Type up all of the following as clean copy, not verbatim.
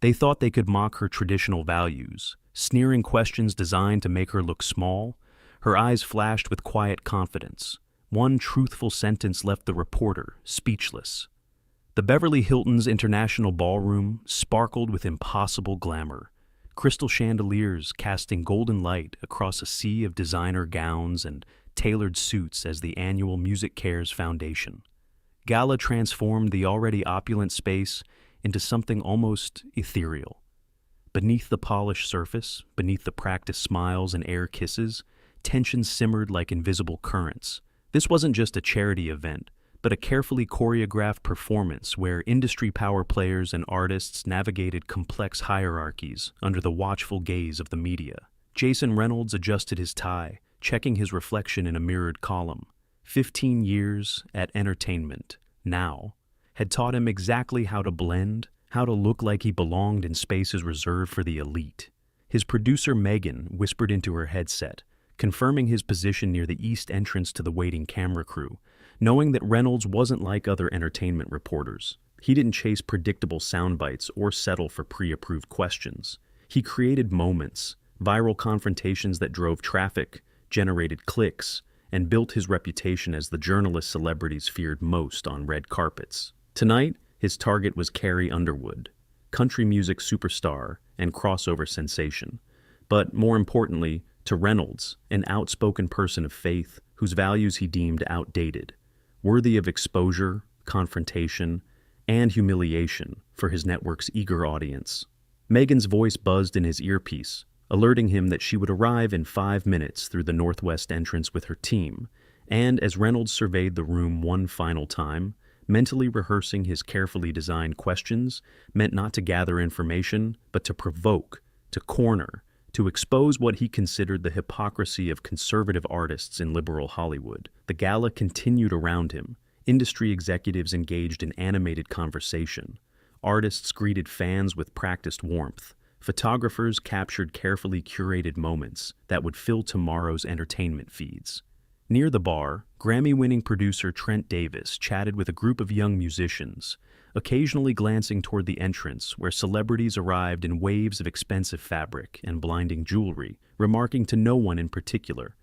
They thought they could mock her traditional values, sneering questions designed to make her look small. Her eyes flashed with quiet confidence. One truthful sentence left the reporter speechless. The Beverly Hilton's International Ballroom sparkled with impossible glamour, crystal chandeliers casting golden light across a sea of designer gowns and tailored suits as the annual Music Cares Foundation. Gala transformed the already opulent space into something almost ethereal. Beneath the polished surface, beneath the practiced smiles and air kisses, tension simmered like invisible currents. This wasn't just a charity event, but a carefully choreographed performance where industry power players and artists navigated complex hierarchies under the watchful gaze of the media. Jason Reynolds adjusted his tie, checking his reflection in a mirrored column. 15 years at entertainment, now, had taught him exactly how to blend, how to look like he belonged in spaces reserved for the elite. His producer Megan whispered into her headset, confirming his position near the east entrance to the waiting camera crew, knowing that Reynolds wasn't like other entertainment reporters. He didn't chase predictable sound bites or settle for pre-approved questions. He created moments, viral confrontations that drove traffic, generated clicks, and built his reputation as the journalist celebrities feared most on red carpets. Tonight, his target was Carrie Underwood, country music superstar and crossover sensation. But more importantly, to Reynolds, an outspoken person of faith whose values he deemed outdated, worthy of exposure, confrontation, and humiliation for his network's eager audience. Megan's voice buzzed in his earpiece, alerting him that she would arrive in 5 minutes through the northwest entrance with her team, and as Reynolds surveyed the room one final time, mentally rehearsing his carefully designed questions meant not to gather information, but to provoke, to corner, to expose what he considered the hypocrisy of conservative artists in liberal Hollywood. The gala continued around him. Industry executives engaged in animated conversation. Artists greeted fans with practiced warmth. Photographers captured carefully curated moments that would fill tomorrow's entertainment feeds. Near the bar, Grammy-winning producer Trent Davis chatted with a group of young musicians, occasionally glancing toward the entrance where celebrities arrived in waves of expensive fabric and blinding jewelry, remarking to no one in particular,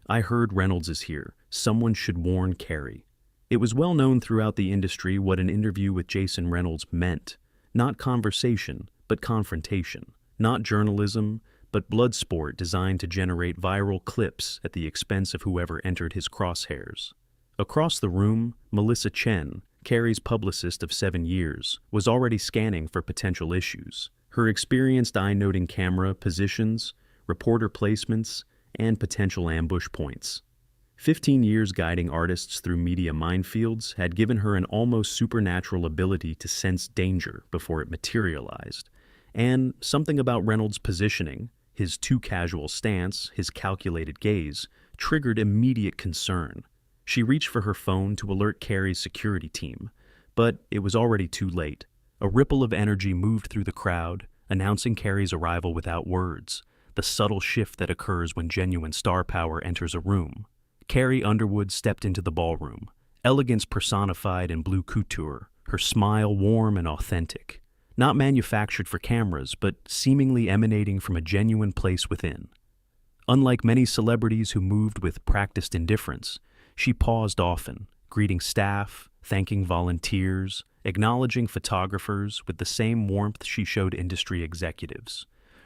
"I heard Reynolds is here. Someone should warn Carrie." It was well known throughout the industry what an interview with Jason Reynolds meant. Not conversation, but confrontation. Not journalism, but blood sport designed to generate viral clips at the expense of whoever entered his crosshairs. Across the room, Melissa Chen, Carrie's publicist of 7 years, was already scanning for potential issues. Her experienced eye noting camera positions, reporter placements, and potential ambush points. 15 years guiding artists through media minefields had given her an almost supernatural ability to sense danger before it materialized. And something about Reynolds' positioning, his too casual stance, his calculated gaze, triggered immediate concern. She reached for her phone to alert Carrie's security team, but it was already too late. A ripple of energy moved through the crowd, announcing Carrie's arrival without words, the subtle shift that occurs when genuine star power enters a room. Carrie Underwood stepped into the ballroom, elegance personified in blue couture, her smile warm and authentic, not manufactured for cameras, but seemingly emanating from a genuine place within. Unlike many celebrities who moved with practiced indifference, she paused often, greeting staff, thanking volunteers, acknowledging photographers with the same warmth she showed industry executives.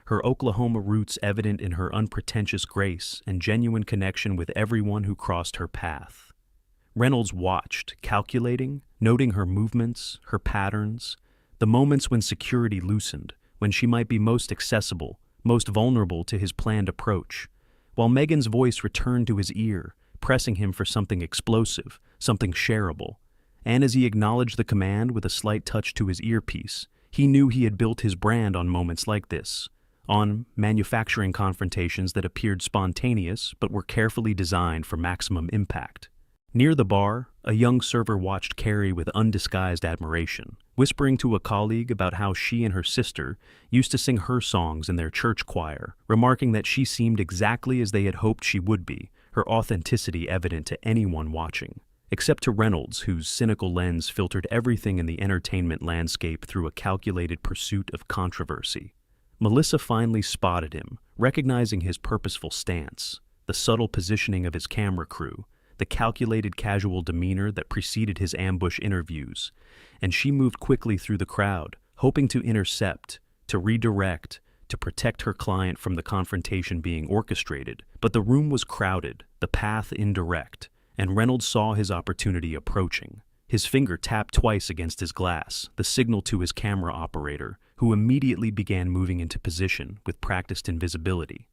Her Oklahoma roots evident in her unpretentious grace and genuine connection with everyone who crossed her path. Reynolds watched, calculating, noting her movements, her patterns, the moments when security loosened, when she might be most accessible, most vulnerable to his planned approach, while Megan's voice returned to his ear, pressing him for something explosive, something shareable. And as he acknowledged the command with a slight touch to his earpiece, he knew he had built his brand on moments like this, on manufacturing confrontations that appeared spontaneous but were carefully designed for maximum impact. Near the bar, a young server watched Carrie with undisguised admiration, whispering to a colleague about how she and her sister used to sing her songs in their church choir, remarking that she seemed exactly as they had hoped she would be, her authenticity evident to anyone watching. except to Reynolds, whose cynical lens filtered everything in the entertainment landscape through a calculated pursuit of controversy. Melissa finally spotted him, recognizing his purposeful stance, the subtle positioning of his camera crew, the calculated casual demeanor that preceded his ambush interviews, and she moved quickly through the crowd, hoping to intercept, to redirect, to protect her client from the confrontation being orchestrated. But the room was crowded, the path indirect, and Reynolds saw his opportunity approaching. His finger tapped twice against his glass, the signal to his camera operator, who immediately began moving into position with practiced invisibility.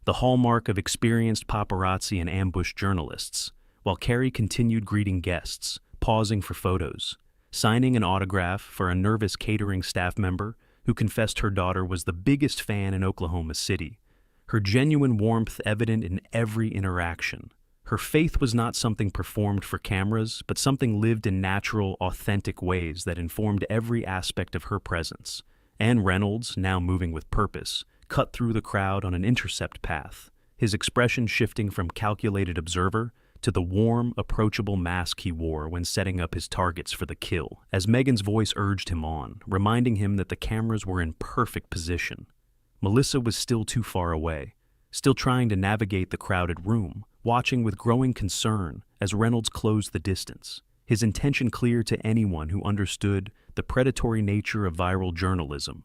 The hallmark of experienced paparazzi and ambush journalists, while Carrie continued greeting guests, pausing for photos, signing an autograph for a nervous catering staff member who confessed her daughter was the biggest fan in Oklahoma City, her genuine warmth evident in every interaction. Her faith was not something performed for cameras, but something lived in natural, authentic ways that informed every aspect of her presence. And Reynolds, now moving with purpose, cut through the crowd on an intercept path, his expression shifting from calculated observer to the warm, approachable mask he wore when setting up his targets for the kill, as Megan's voice urged him on, reminding him that the cameras were in perfect position. Melissa was still too far away, still trying to navigate the crowded room, watching with growing concern as Reynolds closed the distance, his intention clear to anyone who understood the predatory nature of viral journalism,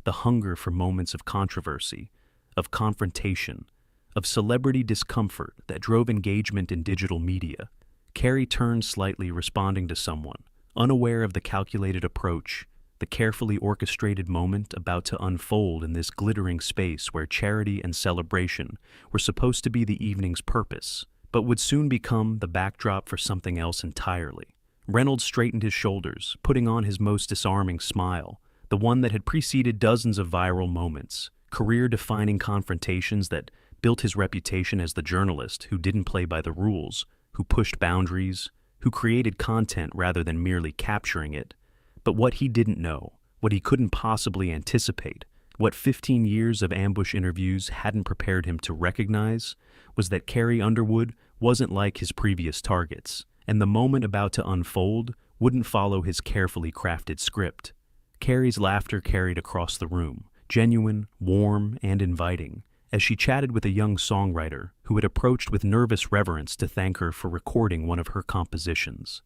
the hunger for moments of controversy, of confrontation, of celebrity discomfort that drove engagement in digital media. Carrie turned slightly, responding to someone, unaware of the calculated approach, the carefully orchestrated moment about to unfold in this glittering space where charity and celebration were supposed to be the evening's purpose, but would soon become the backdrop for something else entirely. Reynolds straightened his shoulders, putting on his most disarming smile, the one that had preceded dozens of viral moments, career-defining confrontations that built his reputation as the journalist who didn't play by the rules, who pushed boundaries, who created content rather than merely capturing it. But what he didn't know, what he couldn't possibly anticipate, what 15 years of ambush interviews hadn't prepared him to recognize, was that Carrie Underwood wasn't like his previous targets, and the moment about to unfold wouldn't follow his carefully crafted script. Carrie's laughter carried across the room, genuine, warm, and inviting, as she chatted with a young songwriter who had approached with nervous reverence to thank her for recording one of her compositions.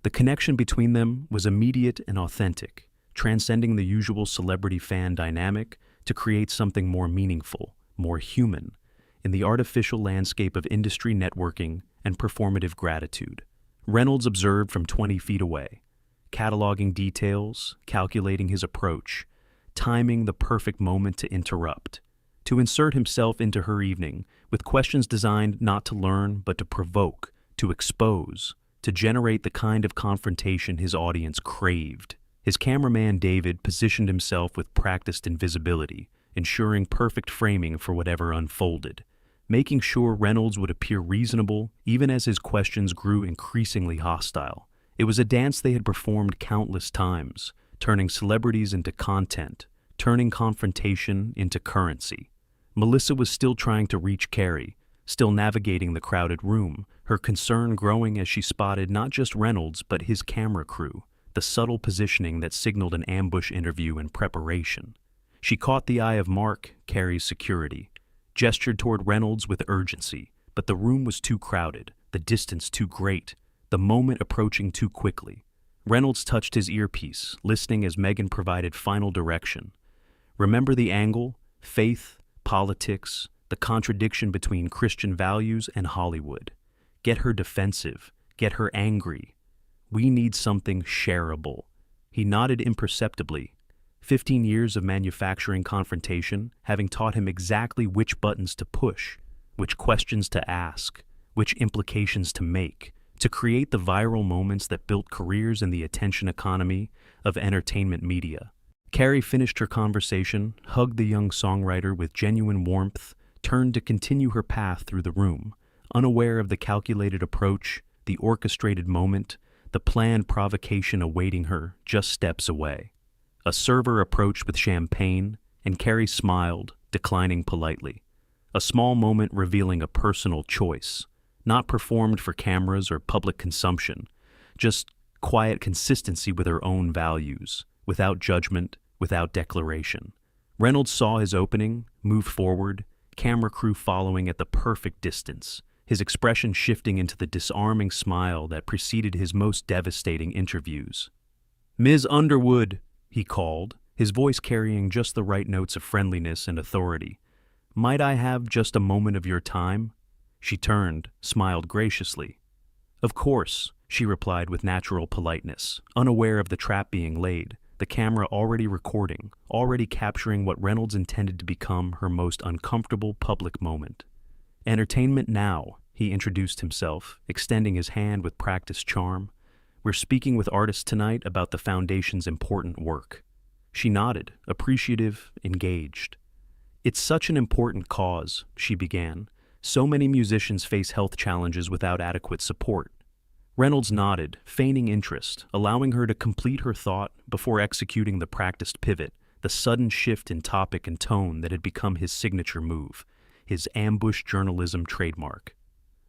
The connection between them was immediate and authentic, transcending the usual celebrity-fan dynamic to create something more meaningful, more human, in the artificial landscape of industry networking and performative gratitude. Reynolds observed from 20 feet away, cataloging details, calculating his approach, timing the perfect moment to interrupt, to insert himself into her evening with questions designed not to learn but to provoke, to expose, to generate the kind of confrontation his audience craved. His cameraman David positioned himself with practiced invisibility, ensuring perfect framing for whatever unfolded, making sure Reynolds would appear reasonable even as his questions grew increasingly hostile. It was a dance they had performed countless times, turning celebrities into content, turning confrontation into currency. Melissa was still trying to reach Carrie, still navigating the crowded room, her concern growing as she spotted not just Reynolds but his camera crew, the subtle positioning that signaled an ambush interview in preparation. She caught the eye of Mark, Carrie's security, gestured toward Reynolds with urgency, but the room was too crowded, the distance too great, the moment approaching too quickly. Reynolds touched his earpiece, listening as Megan provided final direction. Remember the angle, faith, politics, the contradiction between Christian values and Hollywood. Get her defensive, get her angry. We need something shareable. He nodded imperceptibly. 15 years of manufacturing confrontation, having taught him exactly which buttons to push, which questions to ask, which implications to make, to create the viral moments that built careers in the attention economy of entertainment media. Carrie finished her conversation, hugged the young songwriter with genuine warmth, turned to continue her path through the room, unaware of the calculated approach, the orchestrated moment, the planned provocation awaiting her just steps away. A server approached with champagne, and Carrie smiled, declining politely. A small moment revealing a personal choice, not performed for cameras or public consumption, just quiet consistency with her own values, without judgment, without declaration. Reynolds saw his opening, moved forward, camera crew following at the perfect distance, his expression shifting into the disarming smile that preceded his most devastating interviews. "Ms. Underwood," he called, his voice carrying just the right notes of friendliness and authority. "Might I have just a moment of your time?" She turned, smiled graciously. "Of course," she replied with natural politeness, unaware of the trap being laid, the camera already recording, already capturing what Reynolds intended to become her most uncomfortable public moment. "Entertainment now," he introduced himself, extending his hand with practiced charm. "We're speaking with artists tonight about the Foundation's important work." She nodded, appreciative, engaged. "It's such an important cause," she began. "So many musicians face health challenges without adequate support." Reynolds nodded, feigning interest, allowing her to complete her thought before executing the practiced pivot, the sudden shift in topic and tone that had become his signature move, his ambush journalism trademark.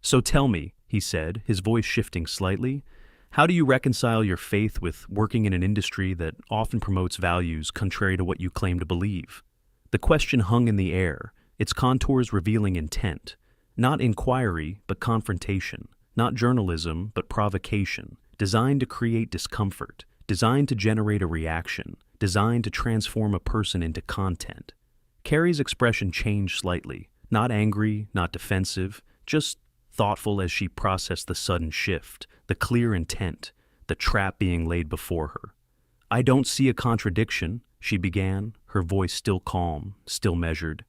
"So tell me," he said, his voice shifting slightly, "how do you reconcile your faith with working in an industry that often promotes values contrary to what you claim to believe?" The question hung in the air, its contours revealing intent, not inquiry, but confrontation. Not journalism, but provocation, designed to create discomfort, designed to generate a reaction, designed to transform a person into content. Carrie's expression changed slightly, not angry, not defensive, just thoughtful as she processed the sudden shift, the clear intent, the trap being laid before her. "I don't see a contradiction," she began, her voice still calm, still measured.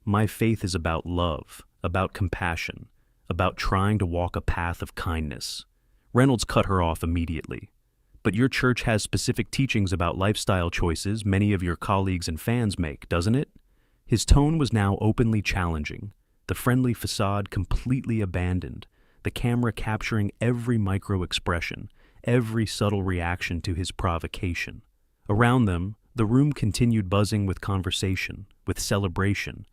"My faith is about love, about compassion, about trying to walk a path of kindness." Reynolds cut her off immediately. "But your church has specific teachings about lifestyle choices many of your colleagues and fans make, doesn't it?" His tone was now openly challenging, the friendly facade completely abandoned, the camera capturing every micro-expression, every subtle reaction to his provocation. Around them, the room continued buzzing with conversation, with celebration,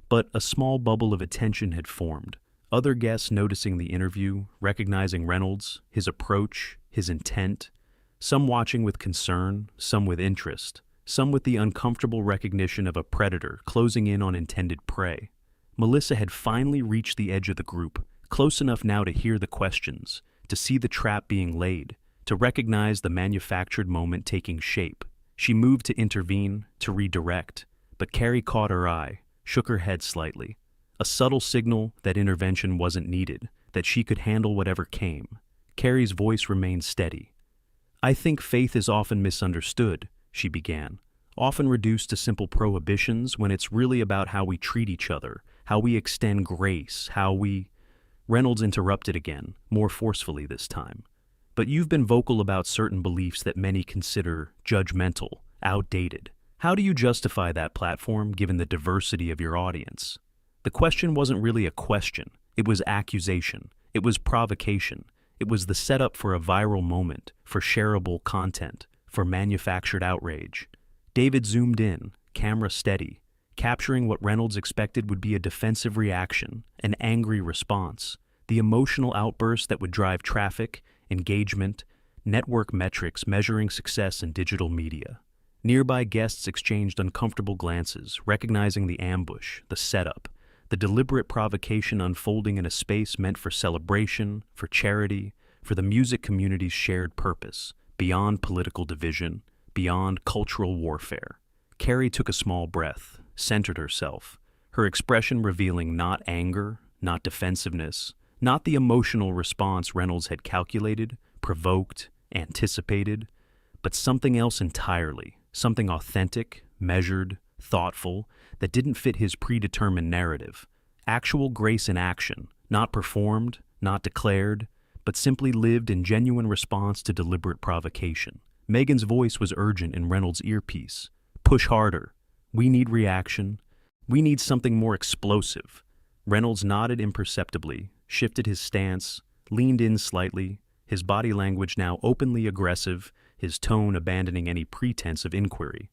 but a small bubble of attention had formed. Other guests noticing the interview, recognizing Reynolds, his approach, his intent, some watching with concern, some with interest, some with the uncomfortable recognition of a predator closing in on intended prey. Melissa had finally reached the edge of the group, close enough now to hear the questions, to see the trap being laid, to recognize the manufactured moment taking shape. She moved to intervene, to redirect, but Carrie caught her eye, shook her head slightly. A subtle signal that intervention wasn't needed, that she could handle whatever came. Carrie's voice remained steady. "I think faith is often misunderstood," she began, "often reduced to simple prohibitions when it's really about how we treat each other, how we extend grace, how we—" Reynolds interrupted again, more forcefully this time. "But you've been vocal about certain beliefs that many consider judgmental, outdated. How do you justify that platform given the diversity of your audience?" The question wasn't really a question. It was accusation. It was provocation. It was the setup for a viral moment, for shareable content, for manufactured outrage. David zoomed in, camera steady, capturing what Reynolds expected would be a defensive reaction, an angry response, the emotional outburst that would drive traffic, engagement, network metrics measuring success in digital media. Nearby guests exchanged uncomfortable glances, recognizing the ambush, the setup, the deliberate provocation unfolding in a space meant for celebration, for charity, for the music community's shared purpose, beyond political division, beyond cultural warfare. Carrie took a small breath, centered herself, her expression revealing not anger, not defensiveness, not the emotional response Reynolds had calculated, provoked, anticipated, but something else entirely, something authentic, measured, thoughtful, that didn't fit his predetermined narrative. Actual grace in action, not performed, not declared, but simply lived in genuine response to deliberate provocation. Megan's voice was urgent in Reynolds' earpiece. "Push harder. We need reaction. We need something more explosive." Reynolds nodded imperceptibly, shifted his stance, leaned in slightly, his body language now openly aggressive, his tone abandoning any pretense of inquiry.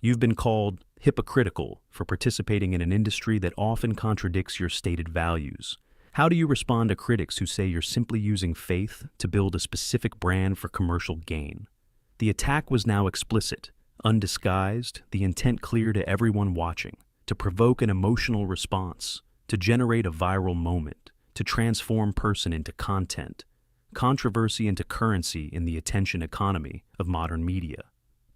"You've been called hypocritical for participating in an industry that often contradicts your stated values. How do you respond to critics who say you're simply using faith to build a specific brand for commercial gain? The attack was now explicit, undisguised, the intent clear to everyone watching, to provoke an emotional response, to generate a viral moment, to transform person into content, controversy into currency in the attention economy of modern media.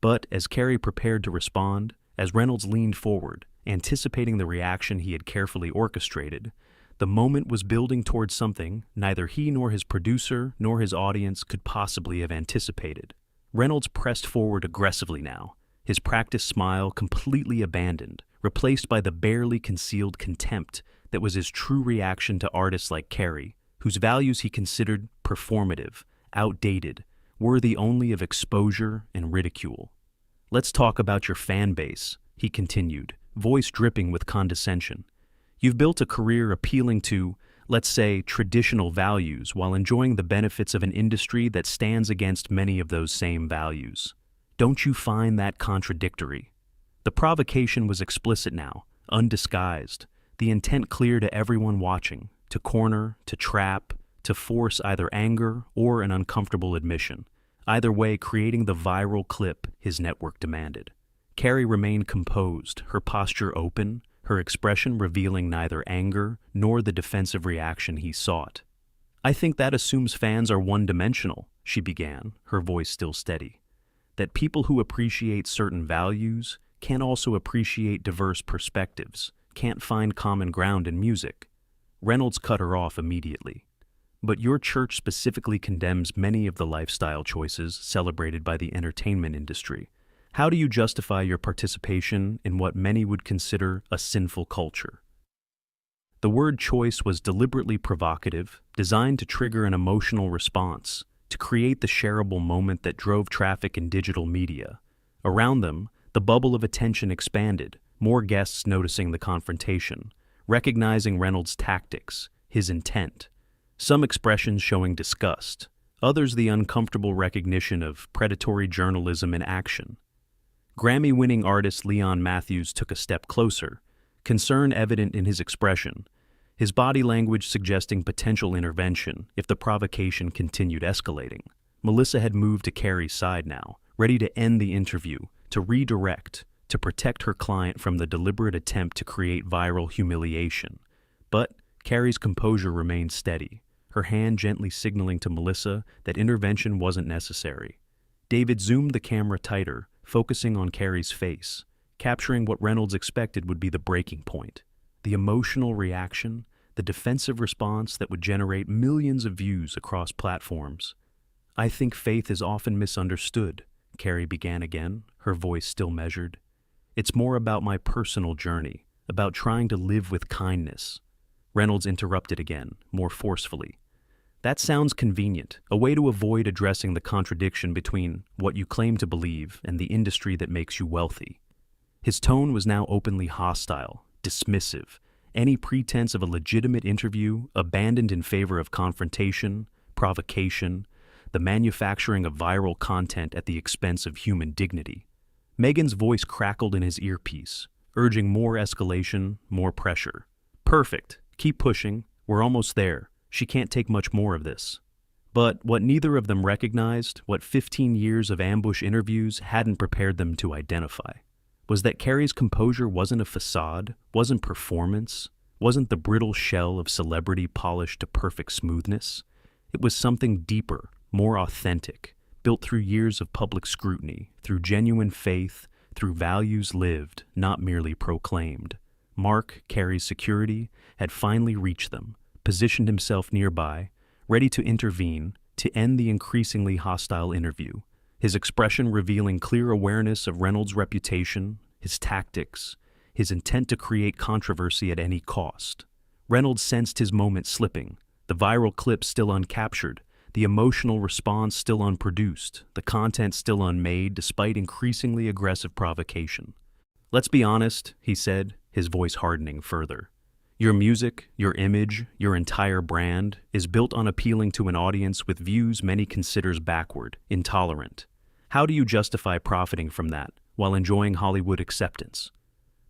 But as Carrie prepared to respond, as Reynolds leaned forward, anticipating the reaction he had carefully orchestrated, the moment was building towards something neither he nor his producer nor his audience could possibly have anticipated. Reynolds pressed forward aggressively now, his practiced smile completely abandoned, replaced by the barely concealed contempt that was his true reaction to artists like Carrie, whose values he considered performative, outdated, worthy only of exposure and ridicule. "Let's talk about your fan base," he continued, voice dripping with condescension. "You've built a career appealing to, let's say, traditional values while enjoying the benefits of an industry that stands against many of those same values. Don't you find that contradictory?" The provocation was explicit now, undisguised, the intent clear to everyone watching, to corner, to trap, to force either anger or an uncomfortable admission, either way creating the viral clip his network demanded. Carrie remained composed, her posture open, her expression revealing neither anger nor the defensive reaction he sought. "I think that assumes fans are one-dimensional," she began, her voice still steady. "That people who appreciate certain values can't also appreciate diverse perspectives, can't find common ground in music." Reynolds cut her off immediately. "But your church specifically condemns many of the lifestyle choices celebrated by the entertainment industry. How do you justify your participation in what many would consider a sinful culture?" The word choice was deliberately provocative, designed to trigger an emotional response, to create the shareable moment that drove traffic in digital media. Around them, the bubble of attention expanded, more guests noticing the confrontation, recognizing Reynolds' tactics, his intent. Some expressions showing disgust, others the uncomfortable recognition of predatory journalism in action. Grammy-winning artist Leon Matthews took a step closer, concern evident in his expression, his body language suggesting potential intervention if the provocation continued escalating. Melissa had moved to Carrie's side now, ready to end the interview, to redirect, to protect her client from the deliberate attempt to create viral humiliation. But Carrie's composure remained steady, her hand gently signaling to Melissa that intervention wasn't necessary. David zoomed the camera tighter, focusing on Carrie's face, capturing what Reynolds expected would be the breaking point, the emotional reaction, the defensive response that would generate millions of views across platforms. "I think faith is often misunderstood," Carrie began again, her voice still measured. "It's more about my personal journey, about trying to live with kindness." Reynolds interrupted again, more forcefully. "That sounds convenient, a way to avoid addressing the contradiction between what you claim to believe and the industry that makes you wealthy." His tone was now openly hostile, dismissive, any pretense of a legitimate interview abandoned in favor of confrontation, provocation, the manufacturing of viral content at the expense of human dignity. Megan's voice crackled in his earpiece, urging more escalation, more pressure. "Perfect. Keep pushing. We're almost there. She can't take much more of this." But what neither of them recognized, what 15 years of ambush interviews hadn't prepared them to identify, was that Carrie's composure wasn't a facade, wasn't performance, wasn't the brittle shell of celebrity polished to perfect smoothness. It was something deeper, more authentic, built through years of public scrutiny, through genuine faith, through values lived, not merely proclaimed. Mark, Carrie's security, had finally reached them, positioned himself nearby, ready to intervene, to end the increasingly hostile interview, his expression revealing clear awareness of Reynolds' reputation, his tactics, his intent to create controversy at any cost. Reynolds sensed his moment slipping, the viral clip still uncaptured, the emotional response still unproduced, the content still unmade despite increasingly aggressive provocation. "Let's be honest," he said, his voice hardening further. "Your music, your image, your entire brand is built on appealing to an audience with views many considers backward, intolerant. How do you justify profiting from that while enjoying Hollywood acceptance?"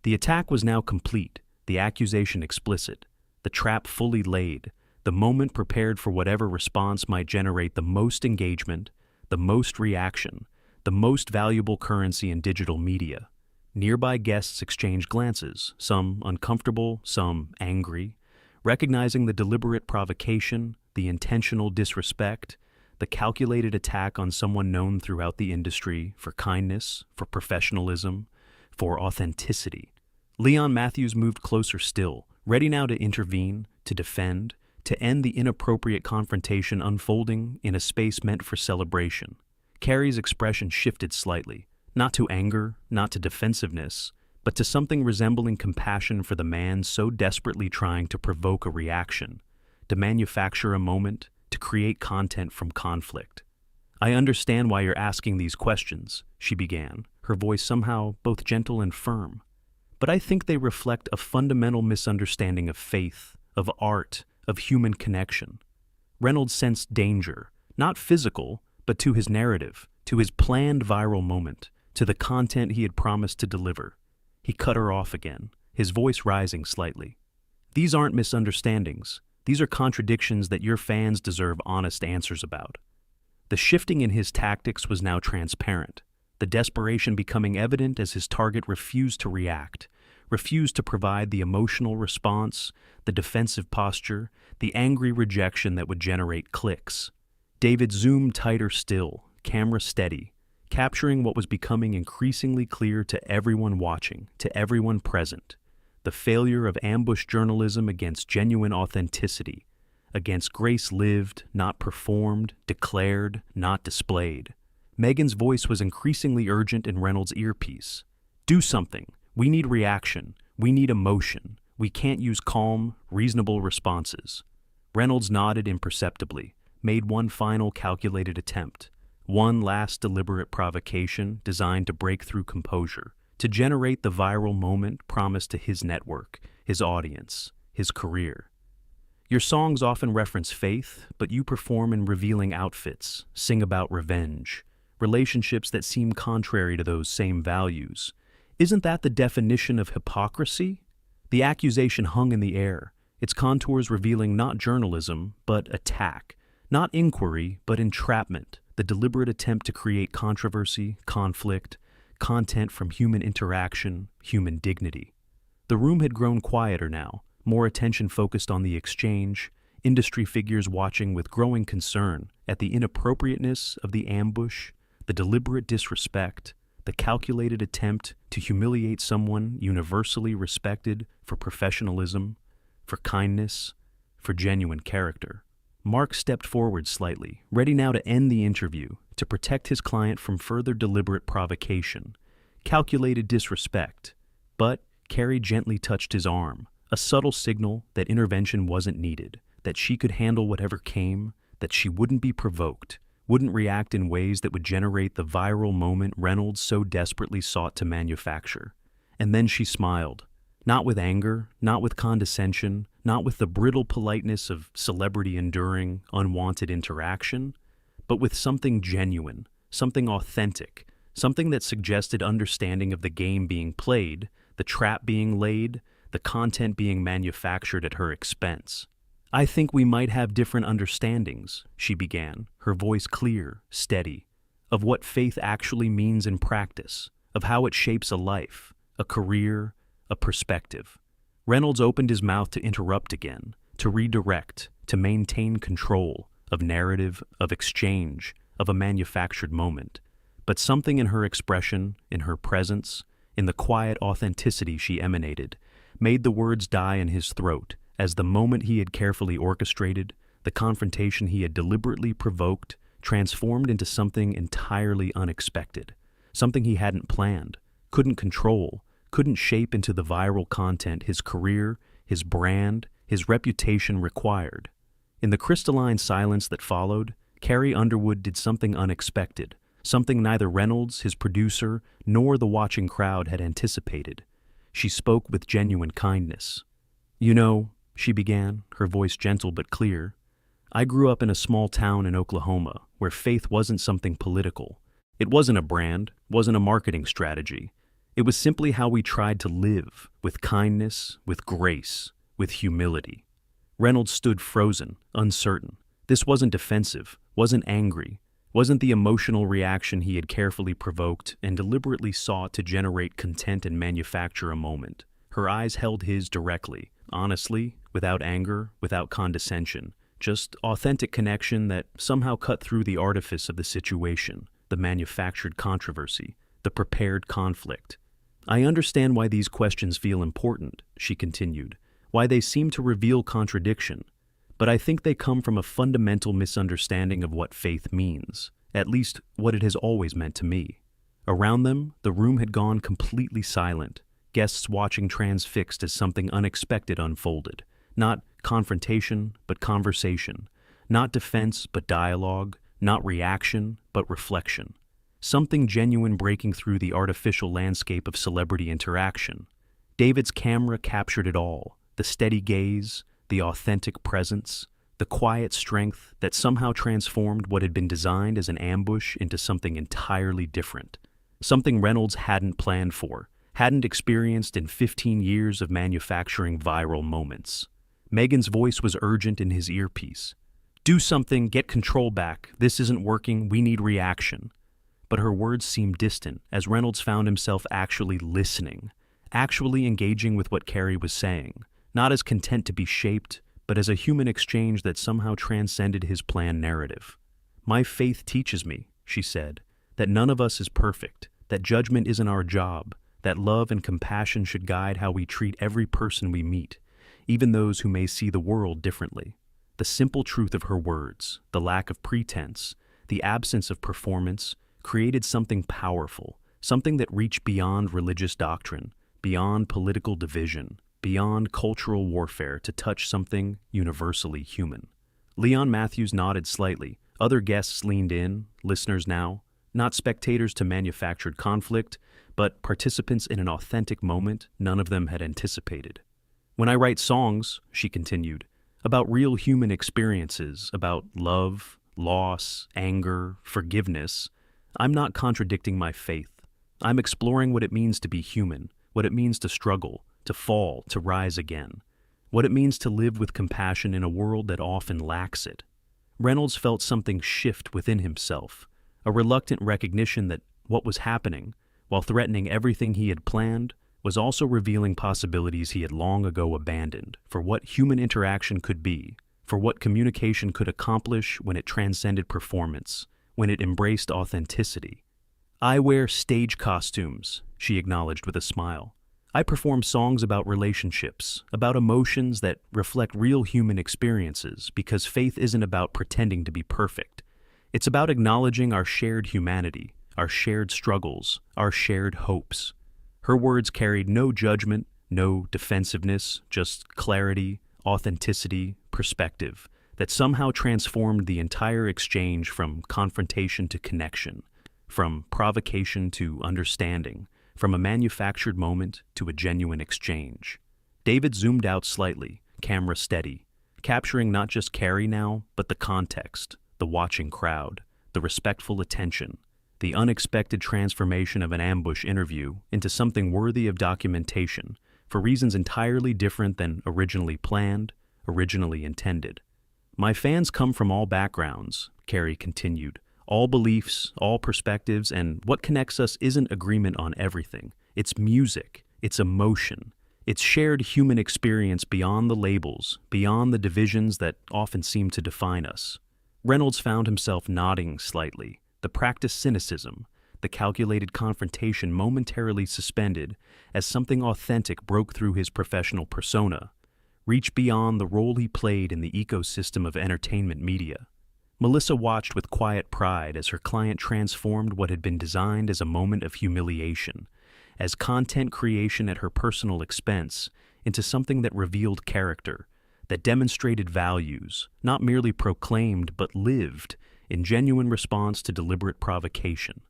The attack was now complete, the accusation explicit, the trap fully laid, the moment prepared for whatever response might generate the most engagement, the most reaction, the most valuable currency in digital media. Nearby guests exchanged glances, some uncomfortable, some angry, recognizing the deliberate provocation, the intentional disrespect, the calculated attack on someone known throughout the industry for kindness, for professionalism, for authenticity. Leon Matthews moved closer still, ready now to intervene, to defend, to end the inappropriate confrontation unfolding in a space meant for celebration. Carrie's expression shifted slightly, not to anger, not to defensiveness, but to something resembling compassion for the man so desperately trying to provoke a reaction, to manufacture a moment, to create content from conflict. "I understand why you're asking these questions," she began, her voice somehow both gentle and firm. "But I think they reflect a fundamental misunderstanding of faith, of art, of human connection." Reynolds sensed danger, not physical, but to his narrative, to his planned viral moment, to the content he had promised to deliver. He cut her off again, his voice rising slightly. "These aren't misunderstandings. These are contradictions that your fans deserve honest answers about." The shifting in his tactics was now transparent, the desperation becoming evident as his target refused to react, refused to provide the emotional response, the defensive posture, the angry rejection that would generate clicks. David zoomed tighter still, camera steady, capturing what was becoming increasingly clear to everyone watching, to everyone present. The failure of ambush journalism against genuine authenticity, against grace lived, not performed, declared, not displayed. Megan's voice was increasingly urgent in Reynolds' earpiece. "Do something. We need reaction. We need emotion. We can't use calm, reasonable responses." Reynolds nodded imperceptibly, made one final calculated attempt, one last deliberate provocation designed to break through composure, to generate the viral moment promised to his network, his audience, his career. "Your songs often reference faith, but you perform in revealing outfits, sing about revenge, relationships that seem contrary to those same values. Isn't that the definition of hypocrisy?" The accusation hung in the air, its contours revealing not journalism, but attack, not inquiry, but entrapment, the deliberate attempt to create controversy, conflict, content from human interaction, human dignity. The room had grown quieter now, more attention focused on the exchange, industry figures watching with growing concern at the inappropriateness of the ambush, the deliberate disrespect, the calculated attempt to humiliate someone universally respected for professionalism, for kindness, for genuine character. Mark stepped forward slightly, ready now to end the interview, to protect his client from further deliberate provocation, calculated disrespect. But Carrie gently touched his arm, a subtle signal that intervention wasn't needed, that she could handle whatever came, that she wouldn't be provoked, wouldn't react in ways that would generate the viral moment Reynolds so desperately sought to manufacture. And then she smiled, not with anger, not with condescension, not with the brittle politeness of celebrity enduring unwanted interaction, but with something genuine, something authentic, something that suggested understanding of the game being played, the trap being laid, the content being manufactured at her expense. "I think we might have different understandings," she began, her voice clear, steady, "of what faith actually means in practice, of how it shapes a life, a career, a perspective." Reynolds opened his mouth to interrupt again, to redirect, to maintain control of narrative, of exchange, of a manufactured moment. But something in her expression, in her presence, in the quiet authenticity she emanated, made the words die in his throat as the moment he had carefully orchestrated, the confrontation he had deliberately provoked, transformed into something entirely unexpected, something he hadn't planned, couldn't control, couldn't shape into the viral content his career, his brand, his reputation required. In the crystalline silence that followed, Carrie Underwood did something unexpected, something neither Reynolds, his producer, nor the watching crowd had anticipated. She spoke with genuine kindness. "You know," she began, her voice gentle but clear, "I grew up in a small town in Oklahoma where faith wasn't something political. It wasn't a brand, wasn't a marketing strategy. It was simply how we tried to live, with kindness, with grace, with humility. Reynolds stood frozen, uncertain. This wasn't defensive, wasn't angry, wasn't the emotional reaction he had carefully provoked and deliberately sought to generate content and manufacture a moment. Her eyes held his directly, honestly, without anger, without condescension, just authentic connection that somehow cut through the artifice of the situation, the manufactured controversy, the prepared conflict. "I understand why these questions feel important," she continued, "why they seem to reveal contradiction. But I think they come from a fundamental misunderstanding of what faith means, at least what it has always meant to me." Around them, the room had gone completely silent, guests watching transfixed as something unexpected unfolded. Not confrontation, but conversation. Not defense, but dialogue. Not reaction, but reflection. Something genuine breaking through the artificial landscape of celebrity interaction. David's camera captured it all, the steady gaze, the authentic presence, the quiet strength that somehow transformed what had been designed as an ambush into something entirely different. Something Reynolds hadn't planned for, hadn't experienced in 15 years of manufacturing viral moments. Megan's voice was urgent in his earpiece. "Do something, get control back, this isn't working, we need reaction." But her words seemed distant as Reynolds found himself actually listening, actually engaging with what Carrie was saying, not as content to be shaped, but as a human exchange that somehow transcended his planned narrative. "My faith teaches me," she said, "that none of us is perfect, that judgment isn't our job, that love and compassion should guide how we treat every person we meet, even those who may see the world differently." The simple truth of her words, the lack of pretense, the absence of performance, created something powerful, something that reached beyond religious doctrine, beyond political division, beyond cultural warfare to touch something universally human. Leon Matthews nodded slightly. Other guests leaned in, listeners now, not spectators to manufactured conflict, but participants in an authentic moment none of them had anticipated. "When I write songs," she continued, "about real human experiences, about love, loss, anger, forgiveness, I'm not contradicting my faith. I'm exploring what it means to be human, what it means to struggle, to fall, to rise again, what it means to live with compassion in a world that often lacks it." Reynolds felt something shift within himself, a reluctant recognition that what was happening, while threatening everything he had planned, was also revealing possibilities he had long ago abandoned for what human interaction could be, for what communication could accomplish when it transcended performance, when it embraced authenticity. "I wear stage costumes," she acknowledged with a smile. "I perform songs about relationships, about emotions that reflect real human experiences, because faith isn't about pretending to be perfect. It's about acknowledging our shared humanity, our shared struggles, our shared hopes." Her words carried no judgment, no defensiveness, just clarity, authenticity, perspective, that somehow transformed the entire exchange from confrontation to connection, from provocation to understanding, from a manufactured moment to a genuine exchange. David zoomed out slightly, camera steady, capturing not just Carrie now, but the context, the watching crowd, the respectful attention, the unexpected transformation of an ambush interview into something worthy of documentation for reasons entirely different than originally planned, originally intended. "My fans come from all backgrounds," Carrie continued, "all beliefs, all perspectives, and what connects us isn't agreement on everything. It's music, it's emotion, it's shared human experience beyond the labels, beyond the divisions that often seem to define us." Reynolds found himself nodding slightly, the practiced cynicism, the calculated confrontation momentarily suspended as something authentic broke through his professional persona, reached beyond the role he played in the ecosystem of entertainment media. Melissa watched with quiet pride as her client transformed what had been designed as a moment of humiliation, as content creation at her personal expense, into something that revealed character, that demonstrated values, not merely proclaimed but lived, in genuine response to deliberate provocation.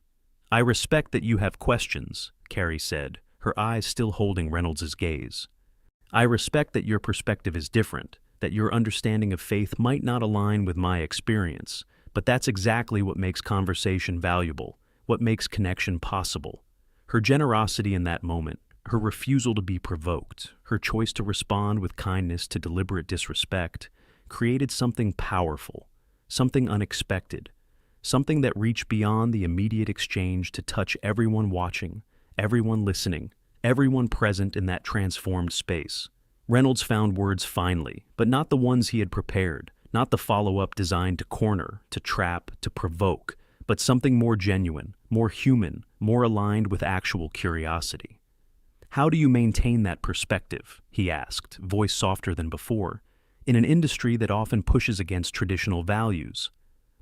"I respect that you have questions," Carrie said, her eyes still holding Reynolds' gaze. "I respect that your perspective is different, that your understanding of faith might not align with my experience, but that's exactly what makes conversation valuable, what makes connection possible." Her generosity in that moment, Her refusal to be provoked, her choice to respond with kindness to deliberate disrespect, created something powerful, something unexpected, something that reached beyond the immediate exchange to touch everyone watching, everyone listening, everyone present in that transformed space. Reynolds found words finally, but not the ones he had prepared, not the follow-up designed to corner, to trap, to provoke, but something more genuine, more human, more aligned with actual curiosity. "How do you maintain that perspective?" he asked, voice softer than before, "in an industry that often pushes against traditional values?"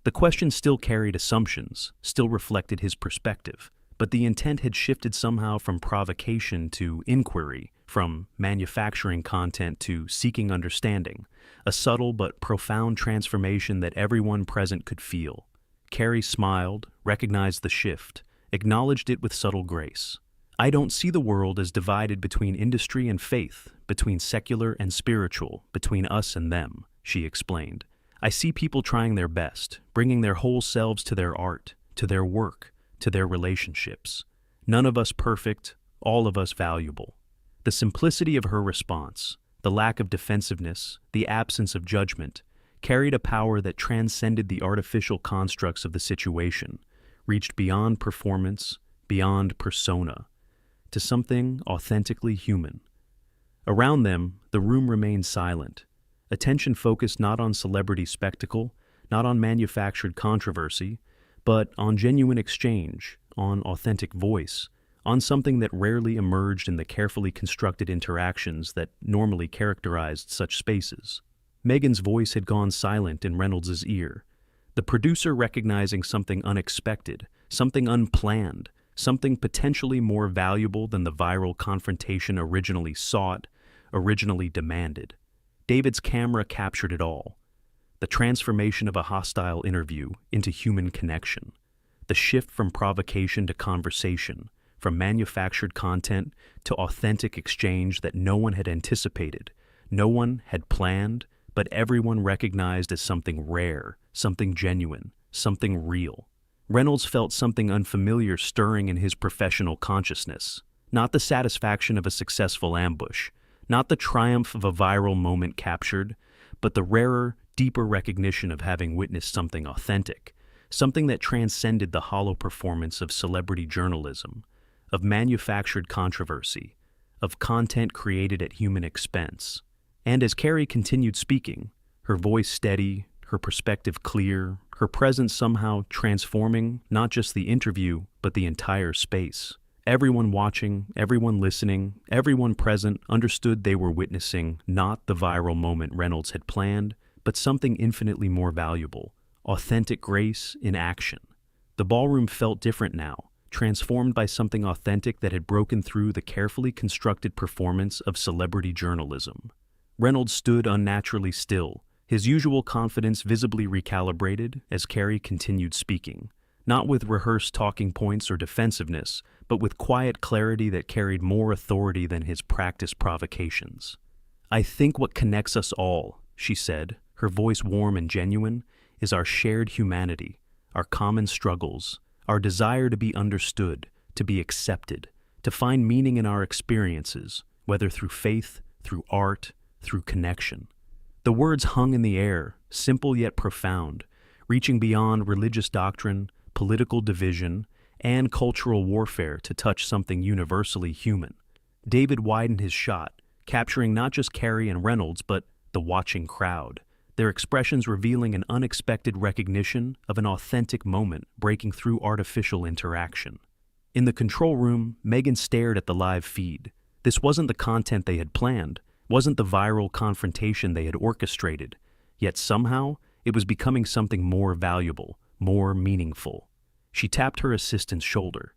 The question still carried assumptions, still reflected his perspective, but the intent had shifted somehow from provocation to inquiry, from manufacturing content to seeking understanding, a subtle but profound transformation that everyone present could feel. Carrie smiled, recognized the shift, acknowledged it with subtle grace. "I don't see the world as divided between industry and faith, between secular and spiritual, between us and them," she explained. "I see people trying their best, bringing their whole selves to their art, to their work, to their relationships. None of us perfect, all of us valuable." The simplicity of her response, the lack of defensiveness, the absence of judgment, carried a power that transcended the artificial constructs of the situation, reached beyond performance, beyond persona, to something authentically human. Around them, the room remained silent, attention focused not on celebrity spectacle, not on manufactured controversy, but on genuine exchange, on authentic voice, on something that rarely emerged in the carefully constructed interactions that normally characterized such spaces. Megan's voice had gone silent in Reynolds' ear, the producer recognizing something unexpected, something unplanned, something potentially more valuable than the viral confrontation originally sought, originally demanded. David's camera captured it all. The transformation of a hostile interview into human connection. The shift from provocation to conversation, from manufactured content to authentic exchange that no one had anticipated, no one had planned, but everyone recognized as something rare, something genuine, something real. Reynolds felt something unfamiliar stirring in his professional consciousness. Not the satisfaction of a successful ambush, not the triumph of a viral moment captured, but the rarer, deeper recognition of having witnessed something authentic, something that transcended the hollow performance of celebrity journalism, of manufactured controversy, of content created at human expense. And as Carrie continued speaking, her voice steady, her perspective clear, her presence somehow transforming not just the interview, but the entire space. Everyone watching, everyone listening, everyone present understood they were witnessing not the viral moment Reynolds had planned, but something infinitely more valuable, authentic grace in action. The ballroom felt different now, transformed by something authentic that had broken through the carefully constructed performance of celebrity journalism. Reynolds stood unnaturally still, his usual confidence visibly recalibrated as Carrie continued speaking, not with rehearsed talking points or defensiveness, but with quiet clarity that carried more authority than his practiced provocations. "I think what connects us all," she said, her voice warm and genuine, "is our shared humanity, our common struggles, our desire to be understood, to be accepted, to find meaning in our experiences, whether through faith, through art, through connection." The words hung in the air, simple yet profound, reaching beyond religious doctrine, political division, and cultural warfare to touch something universally human. David widened his shot, capturing not just Carrie and Reynolds, but the watching crowd, their expressions revealing an unexpected recognition of an authentic moment breaking through artificial interaction. In the control room, Megan stared at the live feed. This wasn't the content they had planned, wasn't the viral confrontation they had orchestrated, yet somehow it was becoming something more valuable, more meaningful. She tapped her assistant's shoulder.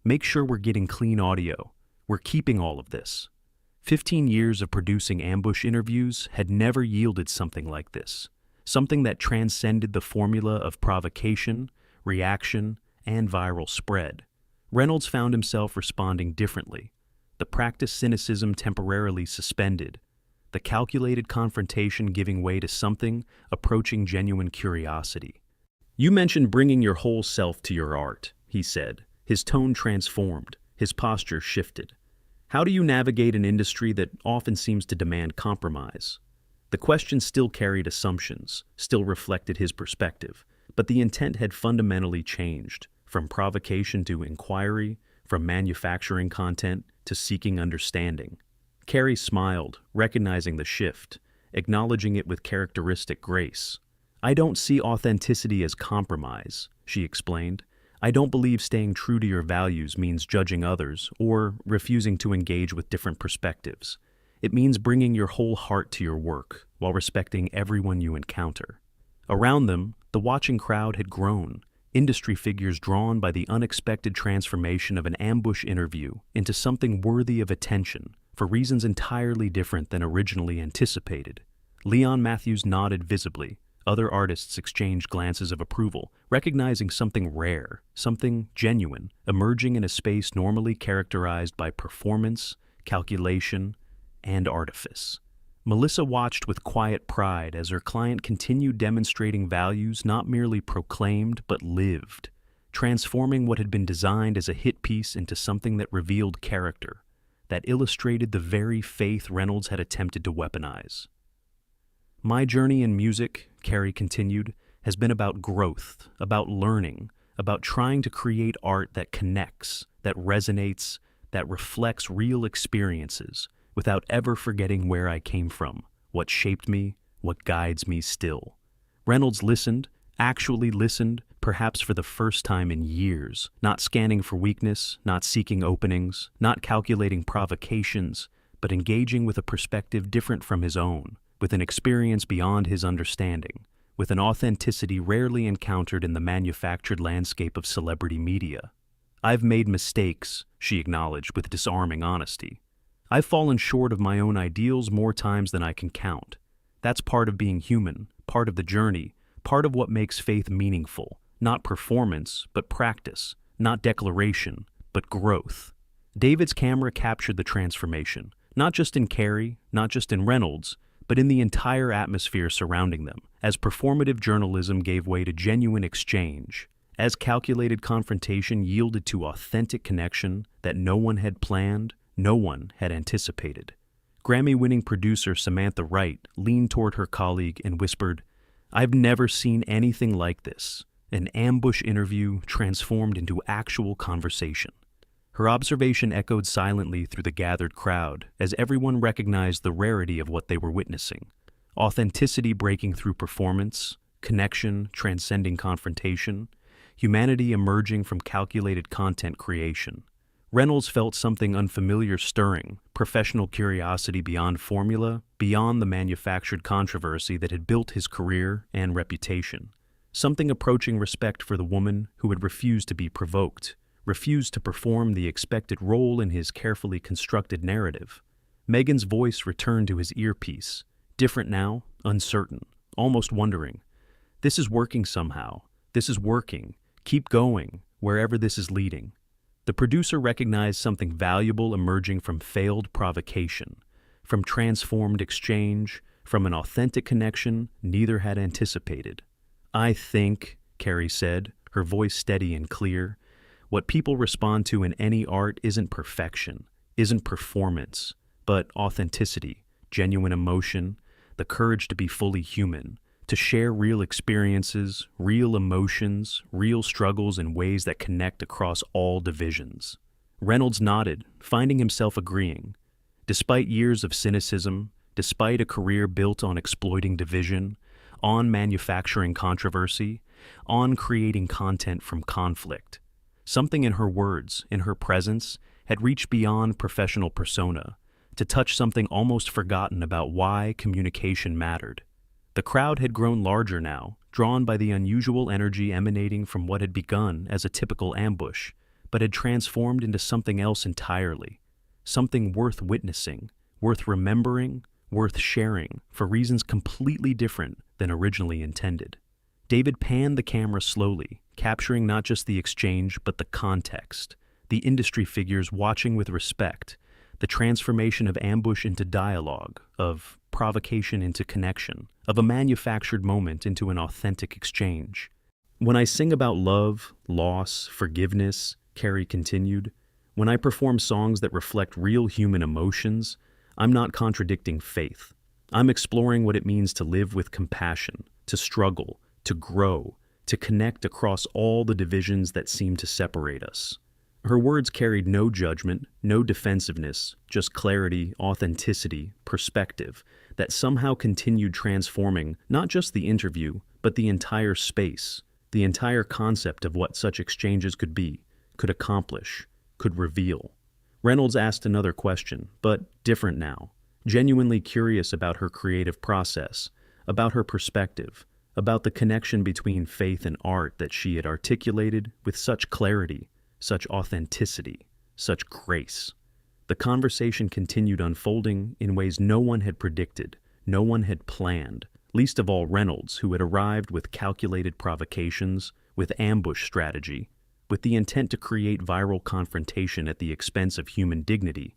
"Make sure we're getting clean audio. We're keeping all of this." 15 years of producing ambush interviews had never yielded something like this, something that transcended the formula of provocation, reaction, and viral spread. Reynolds found himself responding differently, the practiced cynicism temporarily suspended, the calculated confrontation giving way to something approaching genuine curiosity. "You mentioned bringing your whole self to your art," he said, his tone transformed, his posture shifted. How do you navigate an industry that often seems to demand compromise? The question still carried assumptions, still reflected his perspective, but the intent had fundamentally changed, from provocation to inquiry, from manufacturing content to seeking understanding. Carrie smiled, recognizing the shift, acknowledging it with characteristic grace. "I don't see authenticity as compromise," she explained. "I don't believe staying true to your values means judging others or refusing to engage with different perspectives. It means bringing your whole heart to your work while respecting everyone you encounter." Around them, the watching crowd had grown, industry figures drawn by the unexpected transformation of an ambush interview into something worthy of attention for reasons entirely different than originally anticipated. Leon Matthews nodded visibly. Other artists exchanged glances of approval, recognizing something rare, something genuine, emerging in a space normally characterized by performance, calculation, and artifice. Melissa watched with quiet pride as her client continued demonstrating values not merely proclaimed but lived, transforming what had been designed as a hit piece into something that revealed character, that illustrated the very faith Reynolds had attempted to weaponize. "My journey in music," Carrie continued, "has been about growth, about learning, about trying to create art that connects, that resonates, that reflects real experiences, without ever forgetting where I came from, what shaped me, what guides me still." Reynolds listened, actually listened, perhaps for the first time in years, not scanning for weakness, not seeking openings, not calculating provocations, but engaging with a perspective different from his own, with an experience beyond his understanding, with an authenticity rarely encountered in the manufactured landscape of celebrity media. "I've made mistakes," she acknowledged with disarming honesty. "I've fallen short of my own ideals more times than I can count. That's part of being human, part of the journey, part of what makes faith meaningful, not performance, but practice, not declaration, but growth." David's camera captured the transformation, not just in Carrie, not just in Reynolds, but in the entire atmosphere surrounding them, as performative journalism gave way to genuine exchange, as calculated confrontation yielded to authentic connection that no one had planned, no one had anticipated. Grammy-winning producer Samantha Wright leaned toward her colleague and whispered, "I've never seen anything like this. An ambush interview transformed into actual conversation." Her observation echoed silently through the gathered crowd as everyone recognized the rarity of what they were witnessing. Authenticity breaking through performance, connection transcending confrontation, humanity emerging from calculated content creation. Reynolds felt something unfamiliar stirring, professional curiosity beyond formula, beyond the manufactured controversy that had built his career and reputation. Something approaching respect for the woman who had refused to be provoked, refused to perform the expected role in his carefully constructed narrative. Megan's voice returned to his earpiece, different now, uncertain, almost wondering. "This is working somehow. This is working. Keep going, wherever this is leading." The producer recognized something valuable emerging from failed provocation, from transformed exchange, from an authentic connection neither had anticipated. "I think," Carrie said, her voice steady and clear, "what people respond to in any art isn't perfection, isn't performance, but authenticity, genuine emotion, the courage to be fully human, to share real experiences, real emotions, real struggles in ways that connect across all divisions." Reynolds nodded, finding himself agreeing. Despite years of cynicism, despite a career built on exploiting division, on manufacturing controversy, on creating content from conflict, something in her words, in her presence, had reached beyond professional persona, to touch something almost forgotten about why communication mattered. The crowd had grown larger now, drawn by the unusual energy emanating from what had begun as a typical ambush, but had transformed into something else entirely, something worth witnessing, worth remembering, worth sharing, for reasons completely different than originally intended. David panned the camera slowly, capturing not just the exchange but the context, the industry figures watching with respect, the transformation of ambush into dialogue, of provocation into connection, of a manufactured moment into an authentic exchange. "When I sing about love, loss, forgiveness," Carrie continued, When I perform songs that reflect real human emotions, I'm not contradicting faith. I'm exploring what it means to live with compassion, to struggle, to grow, to connect across all the divisions that seem to separate us. Her words carried no judgment, no defensiveness, just clarity, authenticity, perspective, that somehow continued transforming not just the interview, but the entire space, the entire concept of what such exchanges could be, could accomplish, could reveal. Reynolds asked another question, but different now, genuinely curious about her creative process, about her perspective, about the connection between faith and art that she had articulated with such clarity, such authenticity, such grace. The conversation continued unfolding in ways no one had predicted, no one had planned, least of all Reynolds, who had arrived with calculated provocations, with ambush strategy, with the intent to create viral confrontation at the expense of human dignity,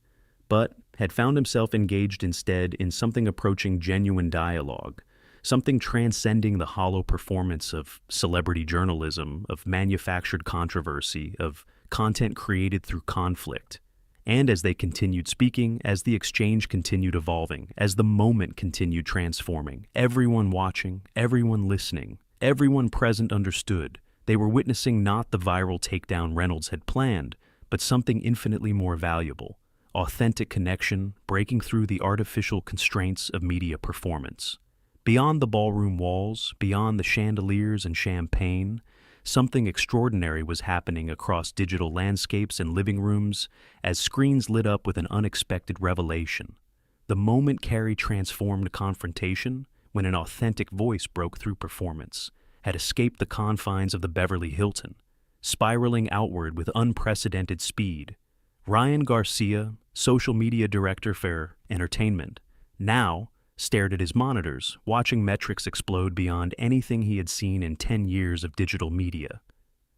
but had found himself engaged instead in something approaching genuine dialogue, something transcending the hollow performance of celebrity journalism, of manufactured controversy, of content created through conflict. And as they continued speaking, as the exchange continued evolving, as the moment continued transforming, everyone watching, everyone listening, everyone present understood they were witnessing not the viral takedown Reynolds had planned, but something infinitely more valuable, authentic connection breaking through the artificial constraints of media performance. Beyond the ballroom walls, beyond the chandeliers and champagne, something extraordinary was happening across digital landscapes and living rooms as screens lit up with an unexpected revelation. The moment Carrie transformed confrontation when an authentic voice broke through performance, had escaped the confines of the Beverly Hilton, spiraling outward with unprecedented speed. Ryan Garcia, social media director for entertainment, now stared at his monitors, watching metrics explode beyond anything he had seen in 10 years of digital media.